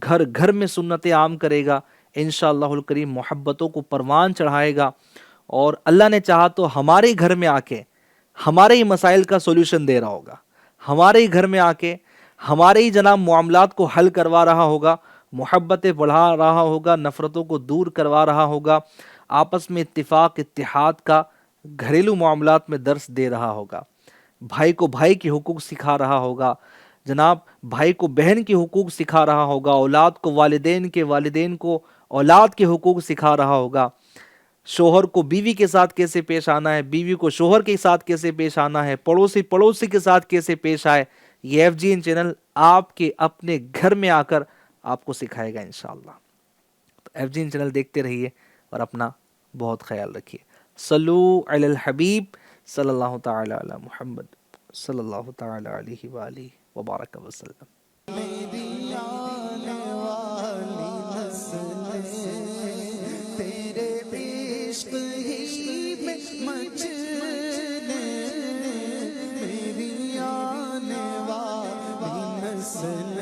گھر گھر میں سنت عام کرے گا، انشاءاللہ الکریم محبتوں کو پروان چڑھائے گا، اور اللہ نے چاہا تو ہمارے گھر میں آ کے ہمارے ہی مسائل کا سولوشن دے رہا ہوگا، ہمارے ہی گھر میں آ کے ہمارے ہی جناب معاملات کو حل کروا رہا ہوگا، محبتیں بڑھا رہا ہوگا، نفرتوں کو دور کروا رہا ہوگا، آپس میں اتفاق اتحاد کا گھریلو معاملات میں درس دے رہا ہوگا، بھائی کو بھائی کے حقوق سکھا رہا ہوگا، جناب بھائی کو بہن کے حقوق سکھا رہا ہوگا، اولاد کو والدین کو اولاد کے حقوق سکھا رہا ہوگا، شوہر کو بیوی کے ساتھ کیسے پیش آنا ہے، بیوی کو شوہر کے ساتھ کیسے پیش آنا ہے، پڑوسی کے ساتھ کیسے پیش آئے، یہ FGN چینل آپ کے اپنے گھر میں آ کر آپ کو سکھائے گا انشاءاللہ۔ تو FGN چینل دیکھتے رہیے اور اپنا بہت خیال رکھیے۔ صلو علی الحبیب صلی اللہ تعالی علی محمد صلی اللہ تعالی علیہ وآلہ وبارک وسلم۔ میری آنے والی نسلیں تیرے عشق ہی میں مچلیں، میری آنے والی نسلیں